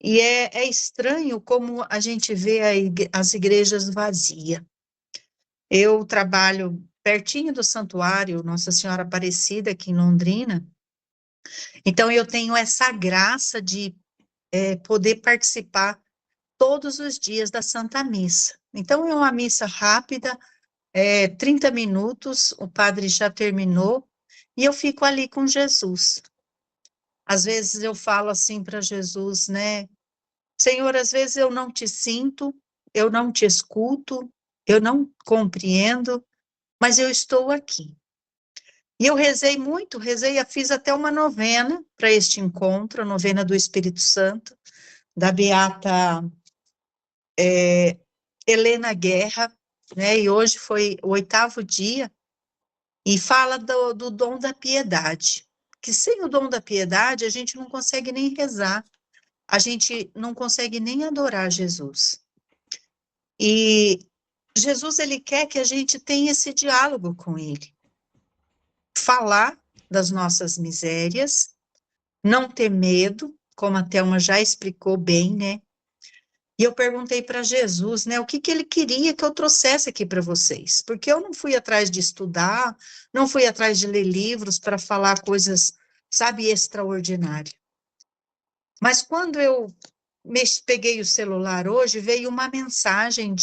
E é estranho como a gente vê as igrejas vazias. Eu trabalho pertinho do santuário Nossa Senhora Aparecida, aqui em Londrina, então eu tenho essa graça de poder participar todos os dias da Santa Missa. Então é uma missa rápida, 30 minutos, o padre já terminou, e eu fico ali com Jesus. Às vezes eu falo assim para Jesus, né? Senhor, às vezes eu não te sinto, eu não te escuto, eu não compreendo, mas eu estou aqui. E eu rezei muito, fiz até uma novena para este encontro, a novena do Espírito Santo, da Beata Helena Guerra, né? E hoje foi o 8º dia, e fala do dom da piedade, que sem o dom da piedade a gente não consegue nem rezar, a gente não consegue nem adorar Jesus. E Jesus, ele quer que a gente tenha esse diálogo com ele. Falar das nossas misérias, não ter medo, como a Thelma já explicou bem, né? E eu perguntei para Jesus, né, o que ele queria que eu trouxesse aqui para vocês, porque eu não fui atrás de estudar, não fui atrás de ler livros para falar coisas, sabe, extraordinárias. Mas quando eu peguei o celular hoje, veio uma mensagem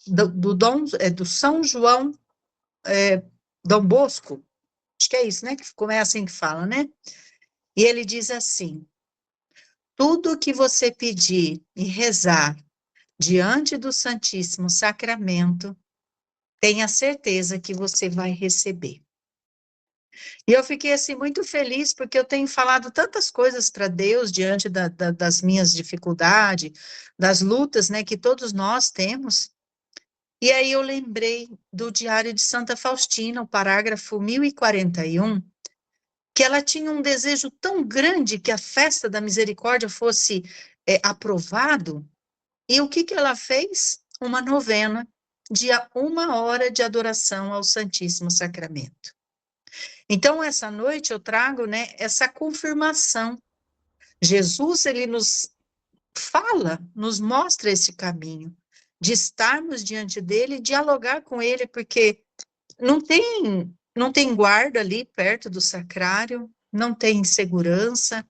do São João, Dom Bosco, acho que é isso, né, como é assim que fala, né? E ele diz assim: tudo que você pedir e rezar diante do Santíssimo Sacramento, tenha certeza que você vai receber. E eu fiquei assim muito feliz, porque eu tenho falado tantas coisas para Deus diante das minhas dificuldades, das lutas, né, que todos nós temos. E aí eu lembrei do Diário de Santa Faustina, o parágrafo 1041, que ela tinha um desejo tão grande que a festa da misericórdia fosse aprovado. E o que ela fez? Uma novena de 1 hora de adoração ao Santíssimo Sacramento. Então, essa noite eu trago, né, essa confirmação. Jesus, ele nos fala, nos mostra esse caminho, de estarmos diante dele, dialogar com ele, porque não tem guarda ali perto do sacrário, não tem segurança,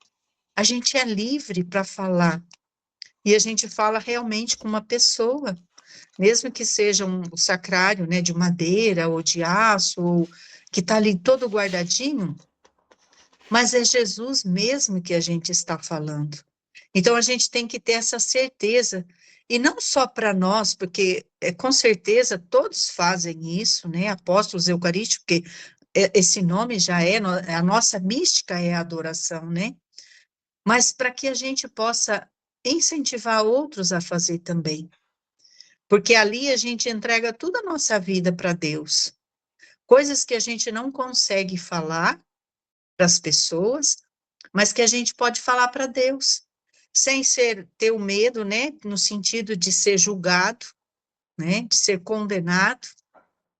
a gente é livre para falar. E a gente fala realmente com uma pessoa, mesmo que seja um sacrário, né, de madeira ou de aço, ou que está ali todo guardadinho, mas é Jesus mesmo que a gente está falando. Então, a gente tem que ter essa certeza, e não só para nós, porque com certeza todos fazem isso, né, apóstolos eucarísticos, porque esse nome já a nossa mística é a adoração, né, mas para que a gente possa incentivar outros a fazer também. Porque ali a gente entrega toda a nossa vida para Deus. Coisas que a gente não consegue falar para as pessoas, mas que a gente pode falar para Deus, sem ter o medo, né, no sentido de ser julgado, né, de ser condenado,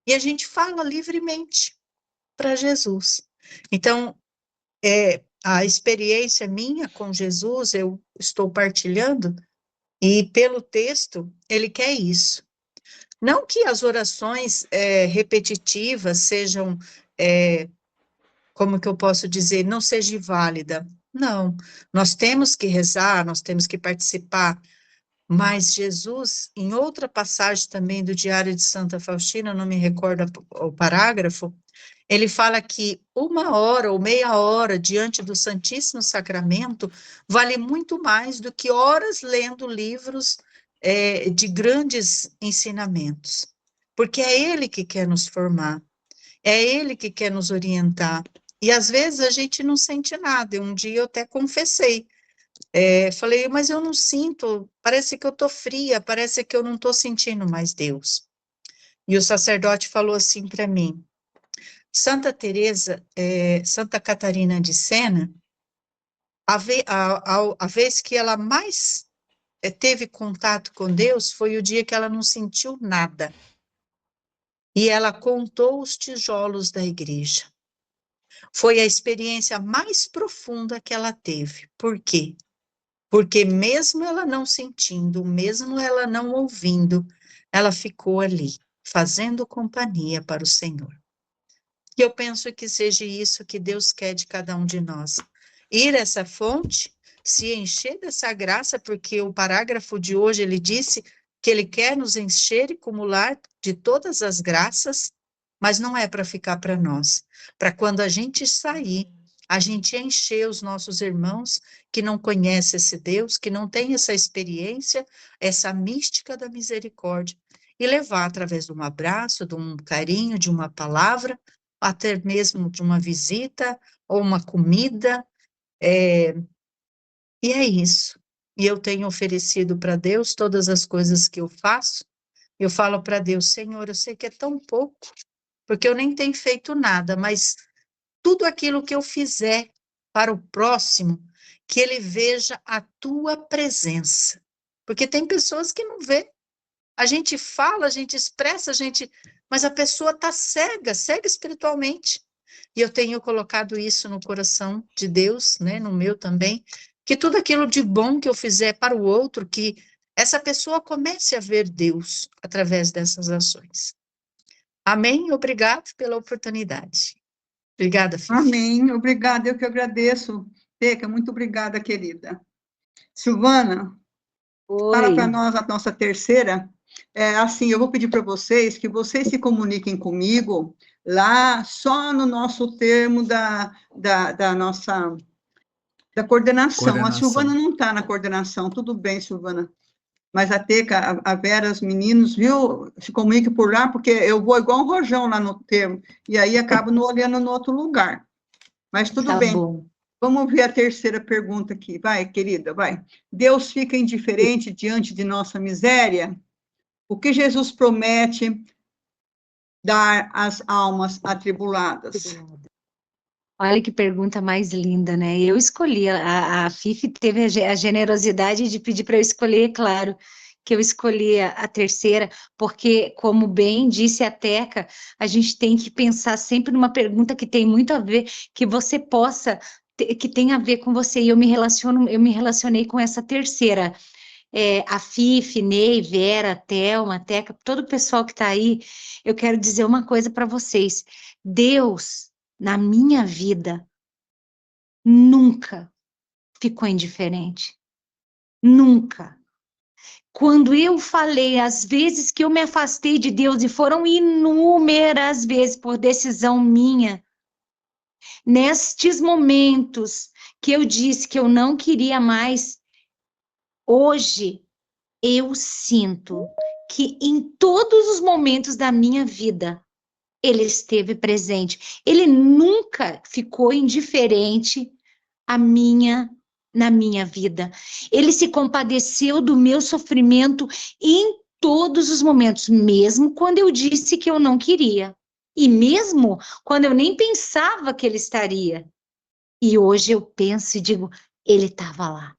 e a gente fala livremente para Jesus. Então, a experiência minha com Jesus, eu estou partilhando, e pelo texto, ele quer isso. Não que as orações repetitivas sejam, como que eu posso dizer, não seja válida. Não, nós temos que rezar, nós temos que participar, mas Jesus, em outra passagem também do Diário de Santa Faustina, não me recordo o parágrafo, Ele fala que 1 hora ou meia hora diante do Santíssimo Sacramento vale muito mais do que horas lendo livros de grandes ensinamentos, porque é Ele que quer nos formar, é Ele que quer nos orientar, e às vezes a gente não sente nada. Um dia eu até confessei, falei, mas eu não sinto, parece que eu estou fria, parece que eu não estou sentindo mais Deus. E o sacerdote falou assim para mim, Santa Teresa, Santa Catarina de Sena, a vez que ela mais teve contato com Deus foi o dia que ela não sentiu nada. E ela contou os tijolos da igreja. Foi a experiência mais profunda que ela teve. Por quê? Porque mesmo ela não sentindo, mesmo ela não ouvindo, ela ficou ali, fazendo companhia para o Senhor. E eu penso que seja isso que Deus quer de cada um de nós. Ir a essa fonte, se encher dessa graça, porque o parágrafo de hoje ele disse que ele quer nos encher e acumular de todas as graças, mas não é para ficar para nós. Para quando a gente sair, a gente encher os nossos irmãos que não conhecem esse Deus, que não têm essa experiência, essa mística da misericórdia, e levar através de um abraço, de um carinho, de uma palavra, até mesmo de uma visita ou uma comida, e é isso. E eu tenho oferecido para Deus todas as coisas que eu faço. Eu falo para Deus, Senhor, eu sei que é tão pouco, porque eu nem tenho feito nada, mas tudo aquilo que eu fizer para o próximo, que ele veja a tua presença. Porque tem pessoas que não vê. A gente fala, a gente expressa, mas a pessoa está cega, cega espiritualmente. E eu tenho colocado isso no coração de Deus, né, no meu também, que tudo aquilo de bom que eu fizer para o outro, que essa pessoa comece a ver Deus através dessas ações. Amém? Obrigado pela oportunidade. Obrigada, Fifi. Amém. Obrigada, eu que agradeço. Teca, muito obrigada, querida. Silvana, fala para nós a nossa terceira. Assim, eu vou pedir para vocês que vocês se comuniquem comigo lá só no nosso termo da nossa coordenação. A Silvana não está na coordenação, tudo bem, Silvana. Mas a Teca, a Vera, os meninos, viu? Se comunique por lá, porque eu vou igual um rojão lá no termo, e aí acabo não olhando no outro lugar. Mas tudo Tá bem. bom. Vamos ver a terceira pergunta aqui. Vai, querida, vai. Deus fica indiferente diante de nossa miséria? O que Jesus promete dar às almas atribuladas? Olha que pergunta mais linda, né? Eu escolhi, a Fifi teve a generosidade de pedir para eu escolher, claro, que eu escolhi a terceira, porque, como bem disse a Teca, a gente tem que pensar sempre numa pergunta que tem muito a ver, que você possa, que tem a ver com você, e eu me relacionei com essa terceira. A Fifi, Ney, Vera, Thelma, Teca, todo o pessoal que está aí, eu quero dizer uma coisa para vocês. Deus, na minha vida, nunca ficou indiferente. Nunca. Quando eu falei, as vezes que eu me afastei de Deus, e foram inúmeras vezes por decisão minha, nestes momentos que eu disse que eu não queria mais, hoje eu sinto que em todos os momentos da minha vida, ele esteve presente. Ele nunca ficou indiferente na minha vida. Ele se compadeceu do meu sofrimento em todos os momentos, mesmo quando eu disse que eu não queria. E mesmo quando eu nem pensava que ele estaria. E hoje eu penso e digo, ele estava lá.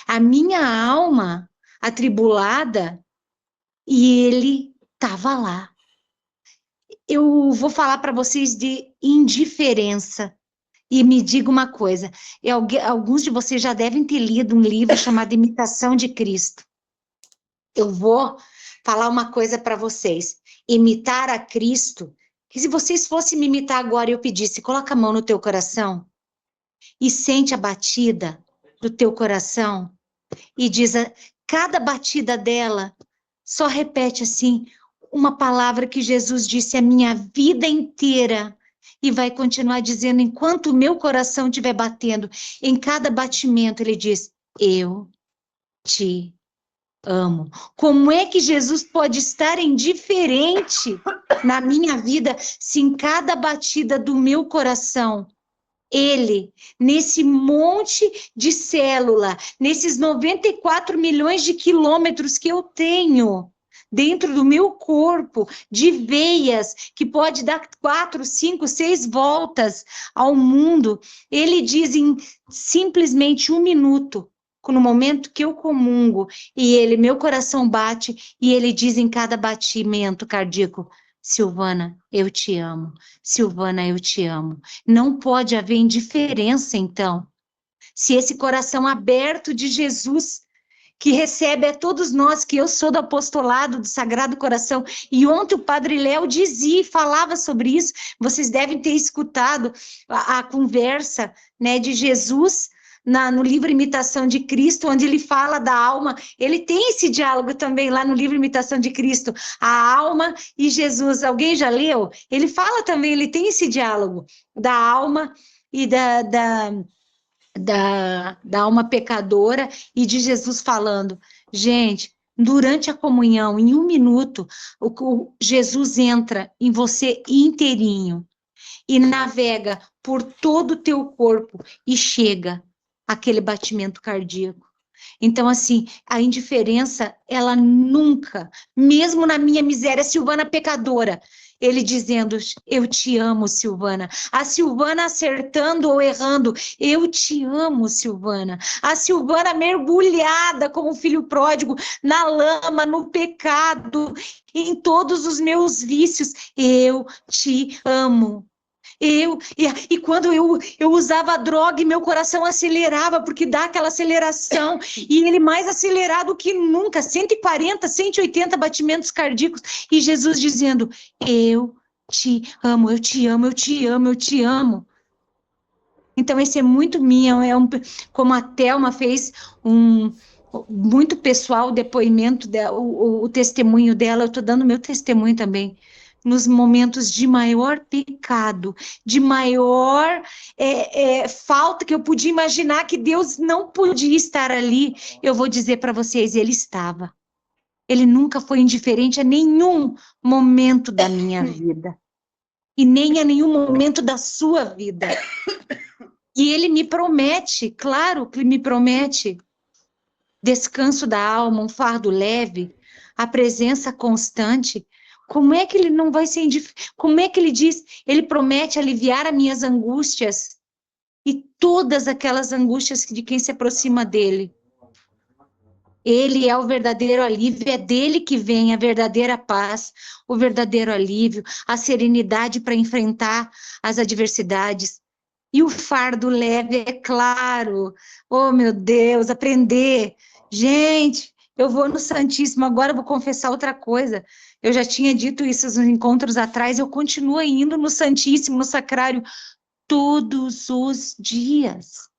A minha alma atribulada, e ele estava lá. Eu vou falar para vocês de indiferença. E me diga uma coisa, alguns de vocês já devem ter lido um livro chamado Imitação de Cristo. Eu vou falar uma coisa para vocês. Imitar a Cristo, que se vocês fossem me imitar agora e eu pedisse, coloca a mão no teu coração e sente a batida do teu coração e diz, cada batida dela, só repete assim, uma palavra que Jesus disse a minha vida inteira, E vai continuar dizendo, enquanto o meu coração estiver batendo, em cada batimento, ele diz, eu te amo. Como é que Jesus pode estar indiferente na minha vida, se em cada batida do meu coração, ele, nesse monte de célula, nesses 94 milhões de quilômetros que eu tenho dentro do meu corpo, de veias, que pode dar 4, 5, 6 voltas ao mundo, ele diz em simplesmente 1 minuto, no momento que eu comungo, e ele, meu coração bate, e ele diz em cada batimento cardíaco, Silvana, eu te amo. Silvana, eu te amo. Não pode haver indiferença, então. Se esse coração aberto de Jesus, que recebe a todos nós, que eu sou do apostolado do Sagrado Coração, e ontem o Padre Léo dizia e falava sobre isso, vocês devem ter escutado a conversa, né, de Jesus no livro Imitação de Cristo, onde ele fala da alma, ele tem esse diálogo também lá no livro Imitação de Cristo, a alma e Jesus. Alguém já leu? Ele fala também, ele tem esse diálogo da alma e da alma pecadora e de Jesus falando. Gente, durante a comunhão, em 1 minuto, Jesus entra em você inteirinho e navega por todo o teu corpo e chega aquele batimento cardíaco. Então, assim, a indiferença, ela nunca, mesmo na minha miséria, Silvana pecadora, ele dizendo, eu te amo, Silvana. A Silvana acertando ou errando, eu te amo, Silvana. A Silvana mergulhada como filho pródigo, na lama, no pecado, em todos os meus vícios, eu te amo. E quando eu usava a droga e meu coração acelerava, porque dá aquela aceleração, e ele mais acelerado que nunca, 140, 180 batimentos cardíacos, e Jesus dizendo, eu te amo, eu te amo, eu te amo, eu te amo. Então esse é muito minha, como a Thelma fez muito pessoal o depoimento, o testemunho dela, eu estou dando meu testemunho também, nos momentos de maior pecado, de maior falta que eu podia imaginar que Deus não podia estar ali, eu vou dizer para vocês, ele estava. Ele nunca foi indiferente a nenhum momento da minha vida, e nem a nenhum momento da sua vida. E ele me promete, claro que ele me promete, descanso da alma, um fardo leve, a presença constante. Como é que ele não vai ser indiferente? Como é que ele diz? Ele promete aliviar as minhas angústias e todas aquelas angústias de quem se aproxima dele. Ele é o verdadeiro alívio, é dele que vem a verdadeira paz, o verdadeiro alívio, a serenidade para enfrentar as adversidades. E o fardo leve, é claro. Oh, meu Deus, aprender. Gente, eu vou no Santíssimo, agora eu vou confessar outra coisa. Eu já tinha dito isso nos encontros atrás, eu continuo indo no Santíssimo, no Sacrário, todos os dias.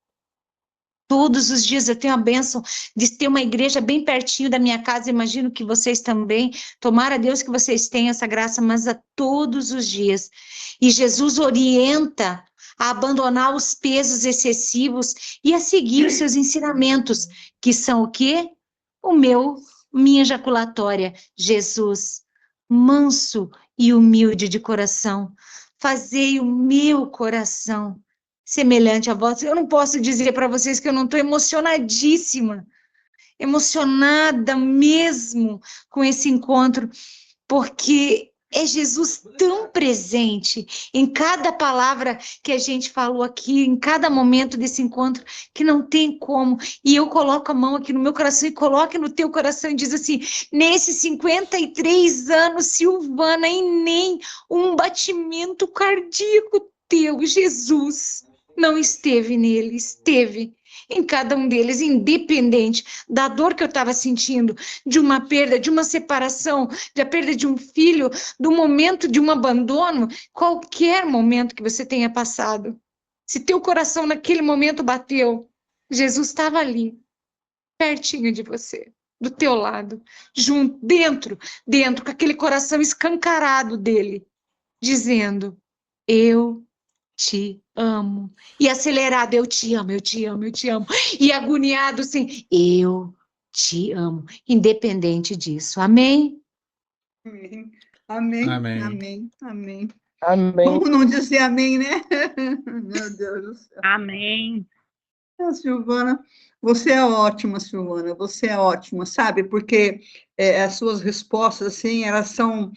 Todos os dias eu tenho a bênção de ter uma igreja bem pertinho da minha casa, imagino que vocês também, tomara a Deus que vocês tenham essa graça, mas a todos os dias. E Jesus orienta a abandonar os pesos excessivos e a seguir os seus ensinamentos, que são o quê? Minha ejaculatória, Jesus, manso e humilde de coração, fazei o meu coração semelhante a vós. Eu não posso dizer para vocês que eu não estou emocionadíssima, emocionada mesmo com esse encontro, porque é Jesus tão presente em cada palavra que a gente falou aqui, em cada momento desse encontro, que não tem como. E eu coloco a mão aqui no meu coração e coloco no teu coração e diz assim, nesses 53 anos, Silvana, e nem um batimento cardíaco teu, Jesus, não esteve nele, esteve em cada um deles, independente da dor que eu estava sentindo, de uma perda, de uma separação, da perda de um filho, do momento de um abandono, qualquer momento que você tenha passado. Se teu coração naquele momento bateu, Jesus estava ali, pertinho de você, do teu lado, junto, dentro, com aquele coração escancarado dele, dizendo, eu te amo. E acelerado, eu te amo, eu te amo, eu te amo. E agoniado, assim, eu te amo, independente disso. Amém? Amém, amém, Amém. amém, amém. Amém. Como não dizer amém, né? Meu Deus do céu. Amém. Silvana, você é ótima, Silvana, você é ótima, sabe? Porque as suas respostas, assim, elas são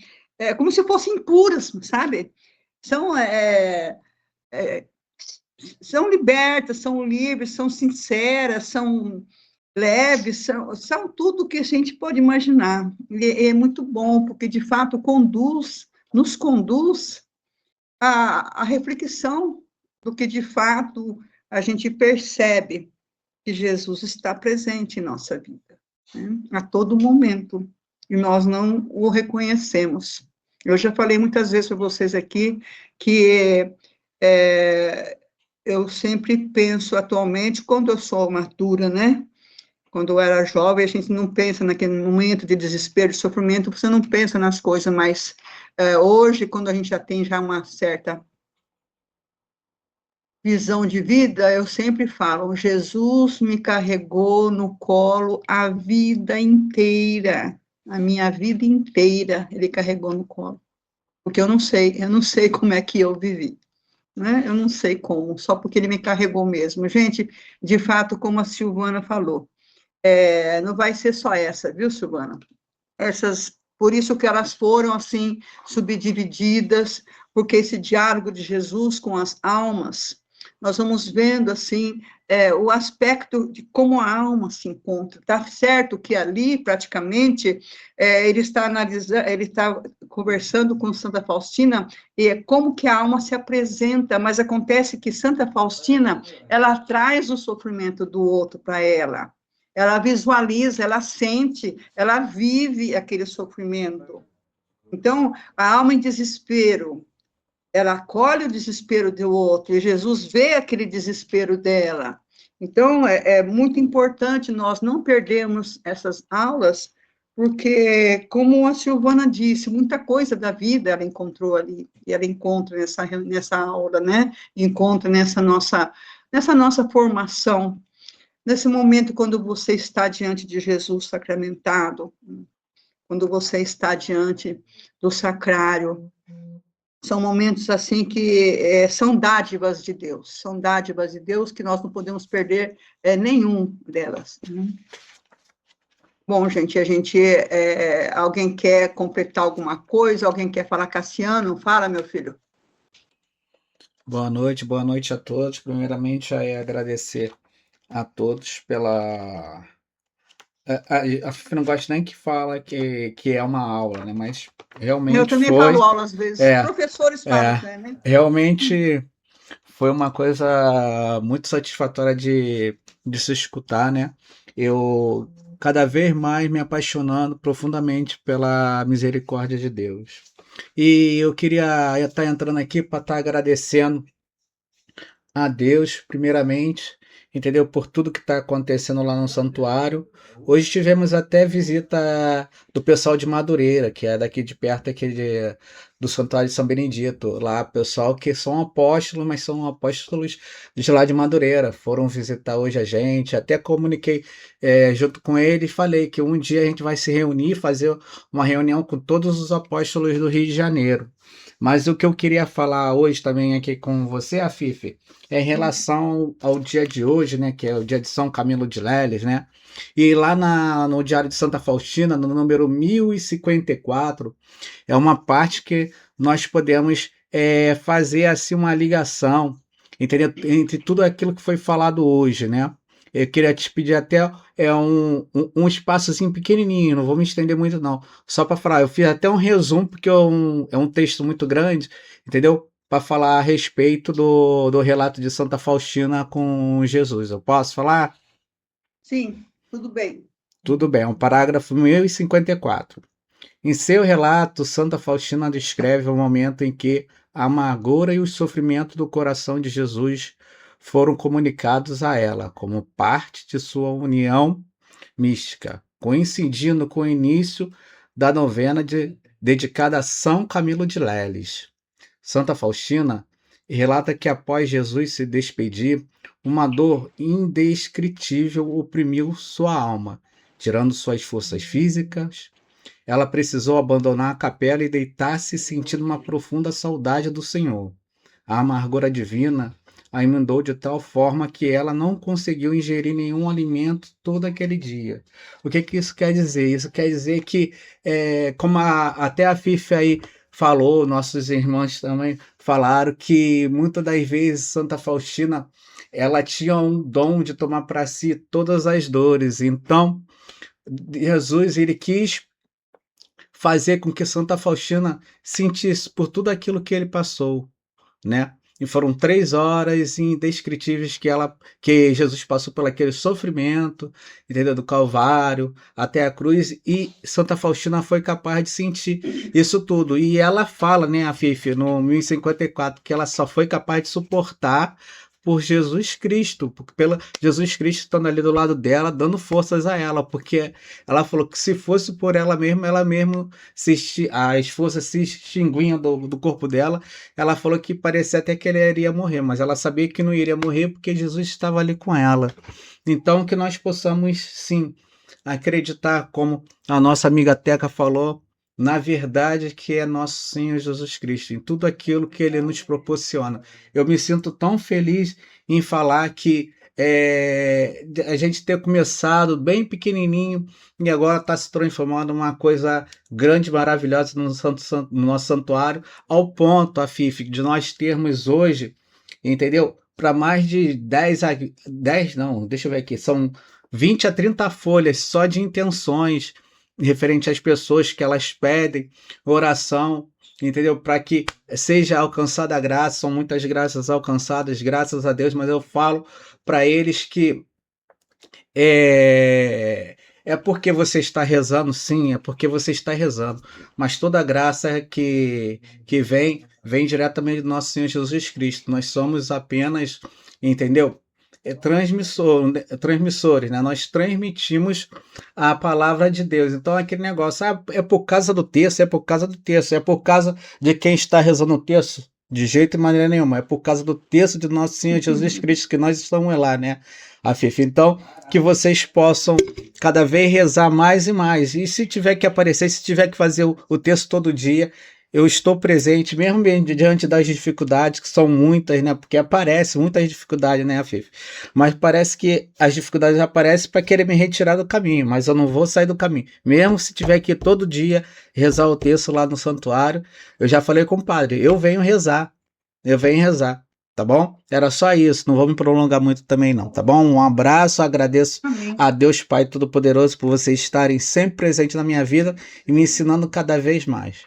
como se fossem puras, sabe? São, são libertas, são livres, são sinceras, são leves, são tudo que a gente pode imaginar. E é muito bom, porque, de fato, nos conduz à reflexão do que, de fato, a gente percebe que Jesus está presente em nossa vida, né? A todo momento, e nós não o reconhecemos. Eu já falei muitas vezes para vocês aqui que eu sempre penso atualmente, quando eu sou madura, né? Quando eu era jovem, a gente não pensa naquele momento de desespero, de sofrimento, você não pensa nas coisas, mas hoje, quando a gente já tem uma certa visão de vida, eu sempre falo, Jesus me carregou no colo a vida inteira, a minha vida inteira, ele carregou no colo, porque eu não sei como é que eu vivi, né? Eu não sei como, só porque ele me carregou mesmo. Gente, de fato, como a Silvana falou, não vai ser só essa, viu, Silvana? Por isso que elas foram, assim, subdivididas, porque esse diálogo de Jesus com as almas, nós vamos vendo, assim, o aspecto de como a alma se encontra. Está certo que ali, praticamente, ele está conversando com Santa Faustina, e como que a alma se apresenta, mas acontece que Santa Faustina, ela traz o sofrimento do outro para ela visualiza, ela sente, ela vive aquele sofrimento. Então, a alma em desespero, ela acolhe o desespero do outro, e Jesus vê aquele desespero dela. Então, é muito importante nós não perdermos essas aulas, porque, como a Silvana disse, muita coisa da vida ela encontrou ali, e ela encontra nessa aula, né? Encontra nessa nossa formação. Nesse momento, quando você está diante de Jesus sacramentado, quando você está diante do sacrário, são momentos assim que são dádivas de Deus que nós não podemos perder nenhum delas, né? Bom, gente, alguém quer completar alguma coisa? Alguém quer falar? Cassiano, fala, meu filho. Boa noite a todos. Primeiramente, agradecer a todos pela. A Fifi não gosta nem que fala que é uma aula, né? Mas Eu realmente também foi. falo aula às vezes. Professores falam, né? Realmente foi uma coisa muito satisfatória de se escutar, né? Eu cada vez mais me apaixonando profundamente pela misericórdia de Deus. E eu queria estar entrando aqui para estar agradecendo a Deus, primeiramente, entendeu? Por tudo que está acontecendo lá no santuário. Hoje tivemos até visita do pessoal de Madureira, que é daqui de perto do Santuário de São Benedito. Lá, pessoal que são apóstolos, mas são apóstolos de lá de Madureira. Foram visitar hoje a gente. Até comuniquei junto com eles, falei que um dia a gente vai se reunir, fazer uma reunião com todos os apóstolos do Rio de Janeiro. Mas o que eu queria falar hoje também aqui com você, Afife, é em relação ao dia de hoje, né, que é o dia de São Camilo de Leles, né? E lá no Diário de Santa Faustina, no número 1054, é uma parte que nós podemos fazer assim uma ligação, entendeu? Entre tudo aquilo que foi falado hoje, né? Eu queria te pedir até um espaço assim pequenininho, não vou me estender muito não, só para falar. Eu fiz até um resumo, porque é um texto muito grande, entendeu? Para falar a respeito do relato de Santa Faustina com Jesus. Eu posso falar? Sim, tudo bem. Tudo bem, é um parágrafo 1054. Em seu relato, Santa Faustina descreve o momento em que a amargura e o sofrimento do coração de Jesus foram comunicados a ela como parte de sua união mística, coincidindo com o início da novena dedicada a São Camilo de Leles. Santa Faustina relata que após Jesus se despedir, uma dor indescritível oprimiu sua alma, tirando suas forças físicas. Ela precisou abandonar a capela e deitar-se sentindo uma profunda saudade do Senhor. A amargura divina a inundou de tal forma que ela não conseguiu ingerir nenhum alimento todo aquele dia. O que que isso quer dizer? Isso quer dizer que, como até a Fifi aí falou, nossos irmãos também falaram, que muitas das vezes Santa Faustina ela tinha um dom de tomar para si todas as dores. Então, Jesus ele quis fazer com que Santa Faustina sentisse por tudo aquilo que ele passou, né? E foram 3 horas indescritíveis que Jesus passou por aquele sofrimento, entendeu? Do Calvário até a cruz, e Santa Faustina foi capaz de sentir isso tudo. E ela fala, né, a Fifi, no 1054, que ela só foi capaz de suportar por Jesus Cristo, pela Jesus Cristo estando ali do lado dela, dando forças a ela, porque ela falou que se fosse por ela mesma as forças se extinguiam do corpo dela. Ela falou que parecia até que ela iria morrer, mas ela sabia que não iria morrer porque Jesus estava ali com ela. Então, que nós possamos, sim, acreditar, como a nossa amiga Teca falou, na verdade que é nosso Senhor Jesus Cristo, em tudo aquilo que Ele nos proporciona. Eu me sinto tão feliz em falar que a gente ter começado bem pequenininho e agora está se transformando numa coisa grande, maravilhosa no nosso santuário, ao ponto, a Fifi, de nós termos hoje, entendeu? Para mais de 10 não, deixa eu ver aqui, são 20 a 30 folhas só de intenções referente às pessoas que elas pedem oração, entendeu? Para que seja alcançada a graça. São muitas graças alcançadas, graças a Deus, mas eu falo para eles que é porque você está rezando, sim, é porque você está rezando, mas toda a graça que vem diretamente do nosso Senhor Jesus Cristo. Nós somos apenas, entendeu? Transmissores, né? Nós transmitimos a palavra de Deus. Então, aquele negócio, é por causa do texto, é por causa do texto, é por causa de quem está rezando o texto. De jeito e maneira nenhuma, é por causa do texto de nosso Senhor Jesus Cristo que nós estamos lá, né? A Fifi. Então, que vocês possam cada vez rezar mais e mais. E se tiver que aparecer, se tiver que fazer o texto todo dia, eu estou presente, mesmo diante das dificuldades, que são muitas, né? Porque aparece muitas dificuldades, né, Fifi? Mas parece que as dificuldades aparecem para querer me retirar do caminho, mas eu não vou sair do caminho. Mesmo se tiver que todo dia rezar o texto lá no santuário, eu já falei com o padre, eu venho rezar, tá bom? Era só isso, não vou me prolongar muito também não, tá bom? Um abraço, agradeço a Deus Pai Todo-Poderoso por vocês estarem sempre presentes na minha vida e me ensinando cada vez mais.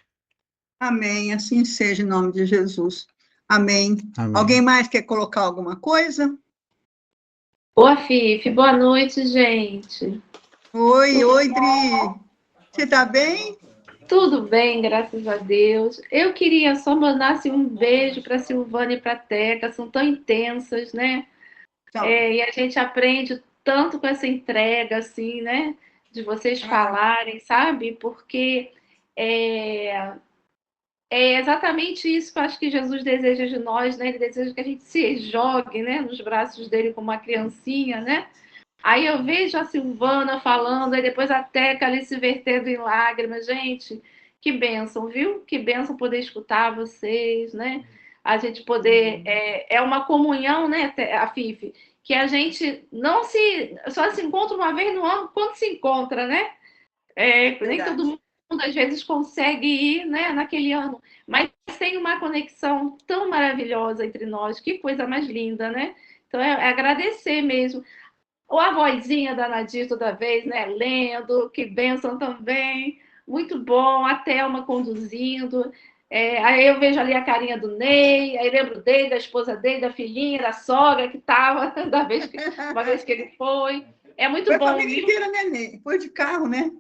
Amém, assim seja em nome de Jesus. Amém. Amém. Alguém mais quer colocar alguma coisa? Boa, Fifi, boa noite, gente. Oi, Dri. Você está bem? Tudo bem, graças a Deus. Eu queria só mandar assim, um beijo para a Silvana e para a Teca, são tão intensas, né? E a gente aprende tanto com essa entrega, assim, né? De vocês falarem, sabe? Porque é exatamente isso que eu acho que Jesus deseja de nós, né? Ele deseja que a gente se jogue, né, nos braços dele como uma criancinha, né? Aí eu vejo a Silvana falando, aí depois a Teca ali se vertendo em lágrimas. Gente, que bênção, viu? Que bênção poder escutar vocês, né? A gente poder... É uma comunhão, né, a Fifi? Que a gente não só se encontra uma vez no ano, quando se encontra, né? Nem todo mundo às vezes consegue ir, né, naquele ano, mas tem uma conexão tão maravilhosa entre nós, que coisa mais linda, né? Então é agradecer mesmo. Ou a vozinha da Nadir toda vez, né, lendo, que bênção também, muito bom, a Thelma conduzindo, aí eu vejo ali a carinha do Ney, aí lembro dele, da esposa dele, da filhinha, da sogra que estava, uma vez que ele foi, é muito foi bom. Foi a família inteira, né, Ney? Foi de carro, né?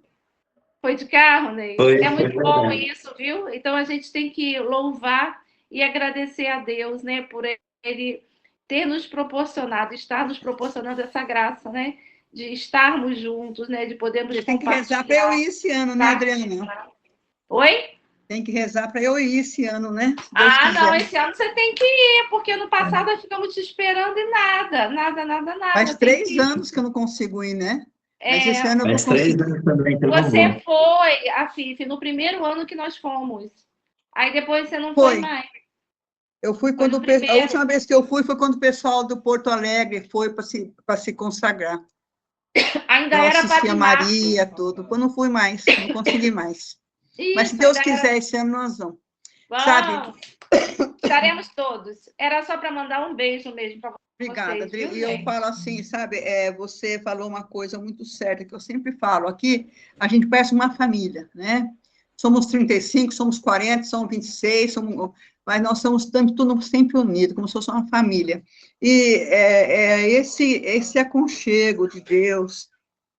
Foi de carro, Ney? Foi muito bom isso, viu? Então a gente tem que louvar e agradecer a Deus, né, por Ele ter nos proporcionado, estar nos proporcionando essa graça, né, de estarmos juntos, né, de podermos compartilhar. Tem que rezar para eu ir esse ano, né, Adriana? Oi? Tem que rezar para eu ir esse ano, né? Se Deus Ah, não, quiser. esse ano você tem que ir, porque ano passado nós ficamos te esperando e nada. Faz Tem 3 que ir. anos que eu não consigo ir, né? Mas esse É, ano eu vou Faz 3 conseguir. anos também que eu não você vou. foi, a Fifi, no primeiro ano que nós fomos. Aí depois você não foi Foi. mais. Eu fui Foi quando no primeiro. a última vez que eu fui foi quando o pessoal do Porto Alegre foi para se consagrar. Ainda Eu era assisti a Padre Marcos. Maria, tudo. Eu não fui mais, não consegui mais. Mas se Isso, Deus ainda era. quiser, esse ano nós vamos. Sabe? Vamos, estaremos todos. Era só para mandar um beijo mesmo para Obrigada, vocês, Adri. viu, E eu gente? falo assim, sabe, você falou uma coisa muito certa, que eu sempre falo, aqui a gente parece uma família, né? Somos 35, somos 40, somos 26, mas nós somos tudo sempre unidos, como se fosse uma família. E esse aconchego de Deus,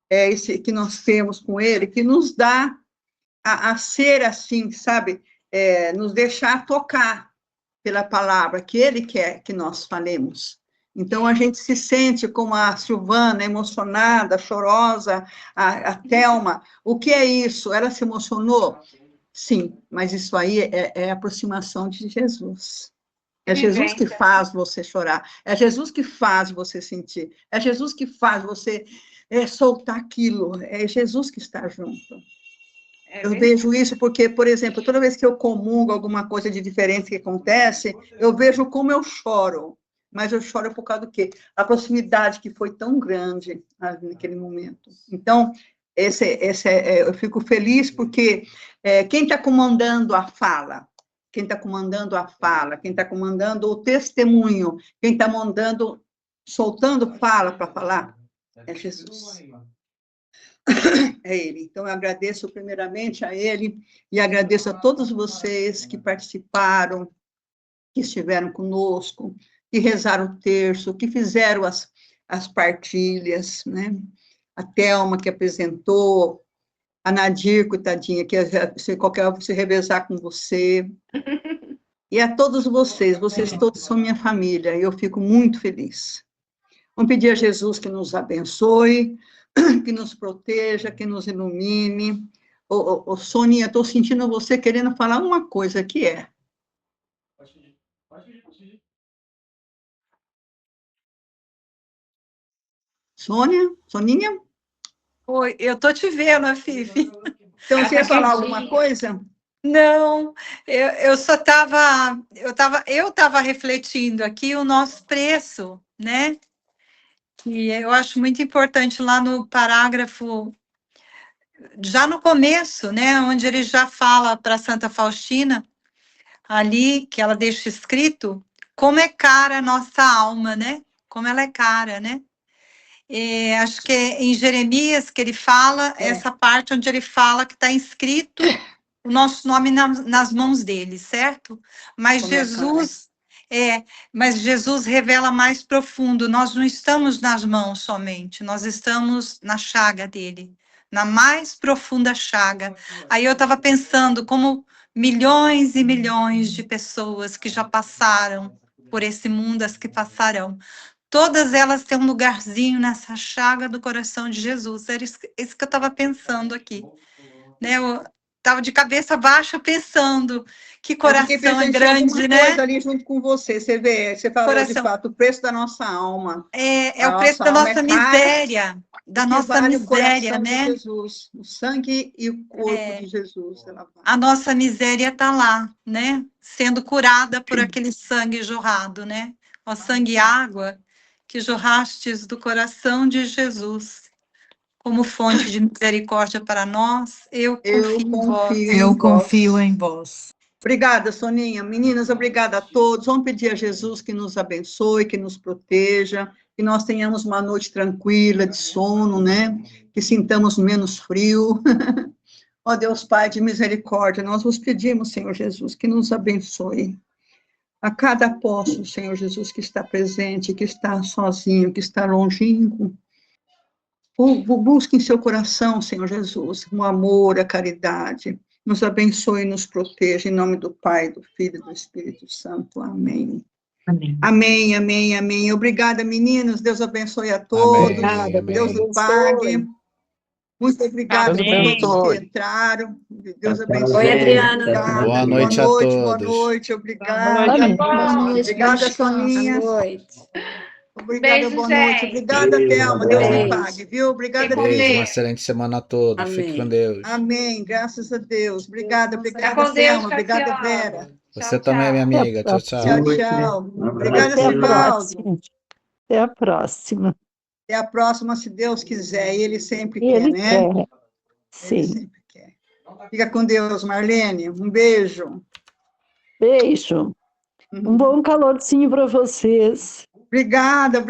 esse que nós temos com Ele, que nos dá a ser assim, sabe, nos deixar tocar pela palavra que Ele quer que nós falemos. Então, a gente se sente como a Silvana, emocionada, chorosa, a Thelma. O que é isso? Ela se emocionou? Sim, mas isso aí é a aproximação de Jesus. É Jesus que faz você chorar. É Jesus que faz você sentir. É Jesus que faz você soltar aquilo. É Jesus que está junto. Eu vejo isso porque, por exemplo, toda vez que eu comungo alguma coisa de diferente que acontece, eu vejo como eu choro. Mas eu choro por causa do quê? A proximidade que foi tão grande naquele momento. Então, eu fico feliz porque quem está comandando a fala, quem está comandando o testemunho, quem está soltando fala para falar, é Jesus. É Ele. Então, eu agradeço primeiramente a Ele e agradeço a todos vocês que participaram, que estiveram conosco, que rezaram o terço, que fizeram as partilhas, né? A Thelma, que apresentou, a Nadir, coitadinha, que se qualquer hora se revezar com você. E a todos vocês todos são minha família, e eu fico muito feliz. Vamos pedir a Jesus que nos abençoe, que nos proteja, que nos ilumine. Soninha, estou sentindo você querendo falar uma coisa, que é? Soninha? Oi, eu estou te vendo, Fifi. Então, você ia falar alguma coisa? Não, eu só estava refletindo aqui o nosso preço, né? E eu acho muito importante lá no parágrafo, já no começo, né, onde ele já fala para Santa Faustina, ali, que ela deixa escrito, como é cara a nossa alma, né? Como ela é cara, né? E acho que é em Jeremias que ele fala, essa parte onde ele fala que está inscrito o nosso nome nas mãos dele, certo? Mas Jesus revela mais profundo. Nós não estamos nas mãos somente, nós estamos na chaga dele, na mais profunda chaga. Aí eu estava pensando como milhões e milhões de pessoas que já passaram por esse mundo, as que passarão. Todas elas têm um lugarzinho nessa chaga do coração de Jesus. Era isso que eu estava pensando aqui. Né? Eu estava de cabeça baixa pensando que coração é grande, né? Coisa ali junto com você. Você falou coração. De fato, o preço da nossa alma. É o preço da nossa miséria. Da nossa miséria, né? De Jesus, o sangue e o corpo de Jesus. A nossa miséria está lá, né? Sendo curada por aquele sangue jorrado, né? O sangue e água que jorrastes do coração de Jesus, como fonte de misericórdia para nós, eu confio em vós. Obrigada, Soninha. Meninas, obrigada a todos. Vamos pedir a Jesus que nos abençoe, que nos proteja, que nós tenhamos uma noite tranquila, de sono, né? Que sintamos menos frio. Ó Deus Pai de misericórdia, nós vos pedimos, Senhor Jesus, que nos abençoe. A cada apóstolo, Senhor Jesus, que está presente, que está sozinho, que está longínquo, busque em seu coração, Senhor Jesus, o amor, a caridade. Nos abençoe e nos proteja, em nome do Pai, do Filho e do Espírito Santo. Amém. Amém. Amém, amém, amém. Obrigada, meninos. Deus abençoe a todos. Amém, amém. Deus o pague. Muito obrigada Deus por todos que abençoe. entraram. Deus Até abençoe. Oi, Adriana. Obrigada. Boa noite a boa todos. noite, Boa obrigada. noite. Boa noite, Obrigada, bom Soninha. descanso. Boa noite. Obrigada, Beijo, boa noite. gente. Obrigada, Beijo, Thelma. Deus lhe abraço. pague, viu? Obrigada, Fique com Beijo, uma Deus. excelente semana a todos. Fique com Amém. Deus. Amém, graças a Deus. Obrigada, Fica obrigada, com Deus, Thelma. Obrigada, Cassiano. Vera. Você Tchau, também, minha tchau. amiga. Tchau, Tchau, tchau. tchau. Um Obrigada, abraço. Sivaldo. Até a próxima. Até a próxima, se Deus quiser. E Ele sempre E quer, ele né? quer. Ele Sim. sempre quer. Fica com Deus, Marlene. Um beijo. Beijo. Um bom calorzinho para vocês. Obrigada.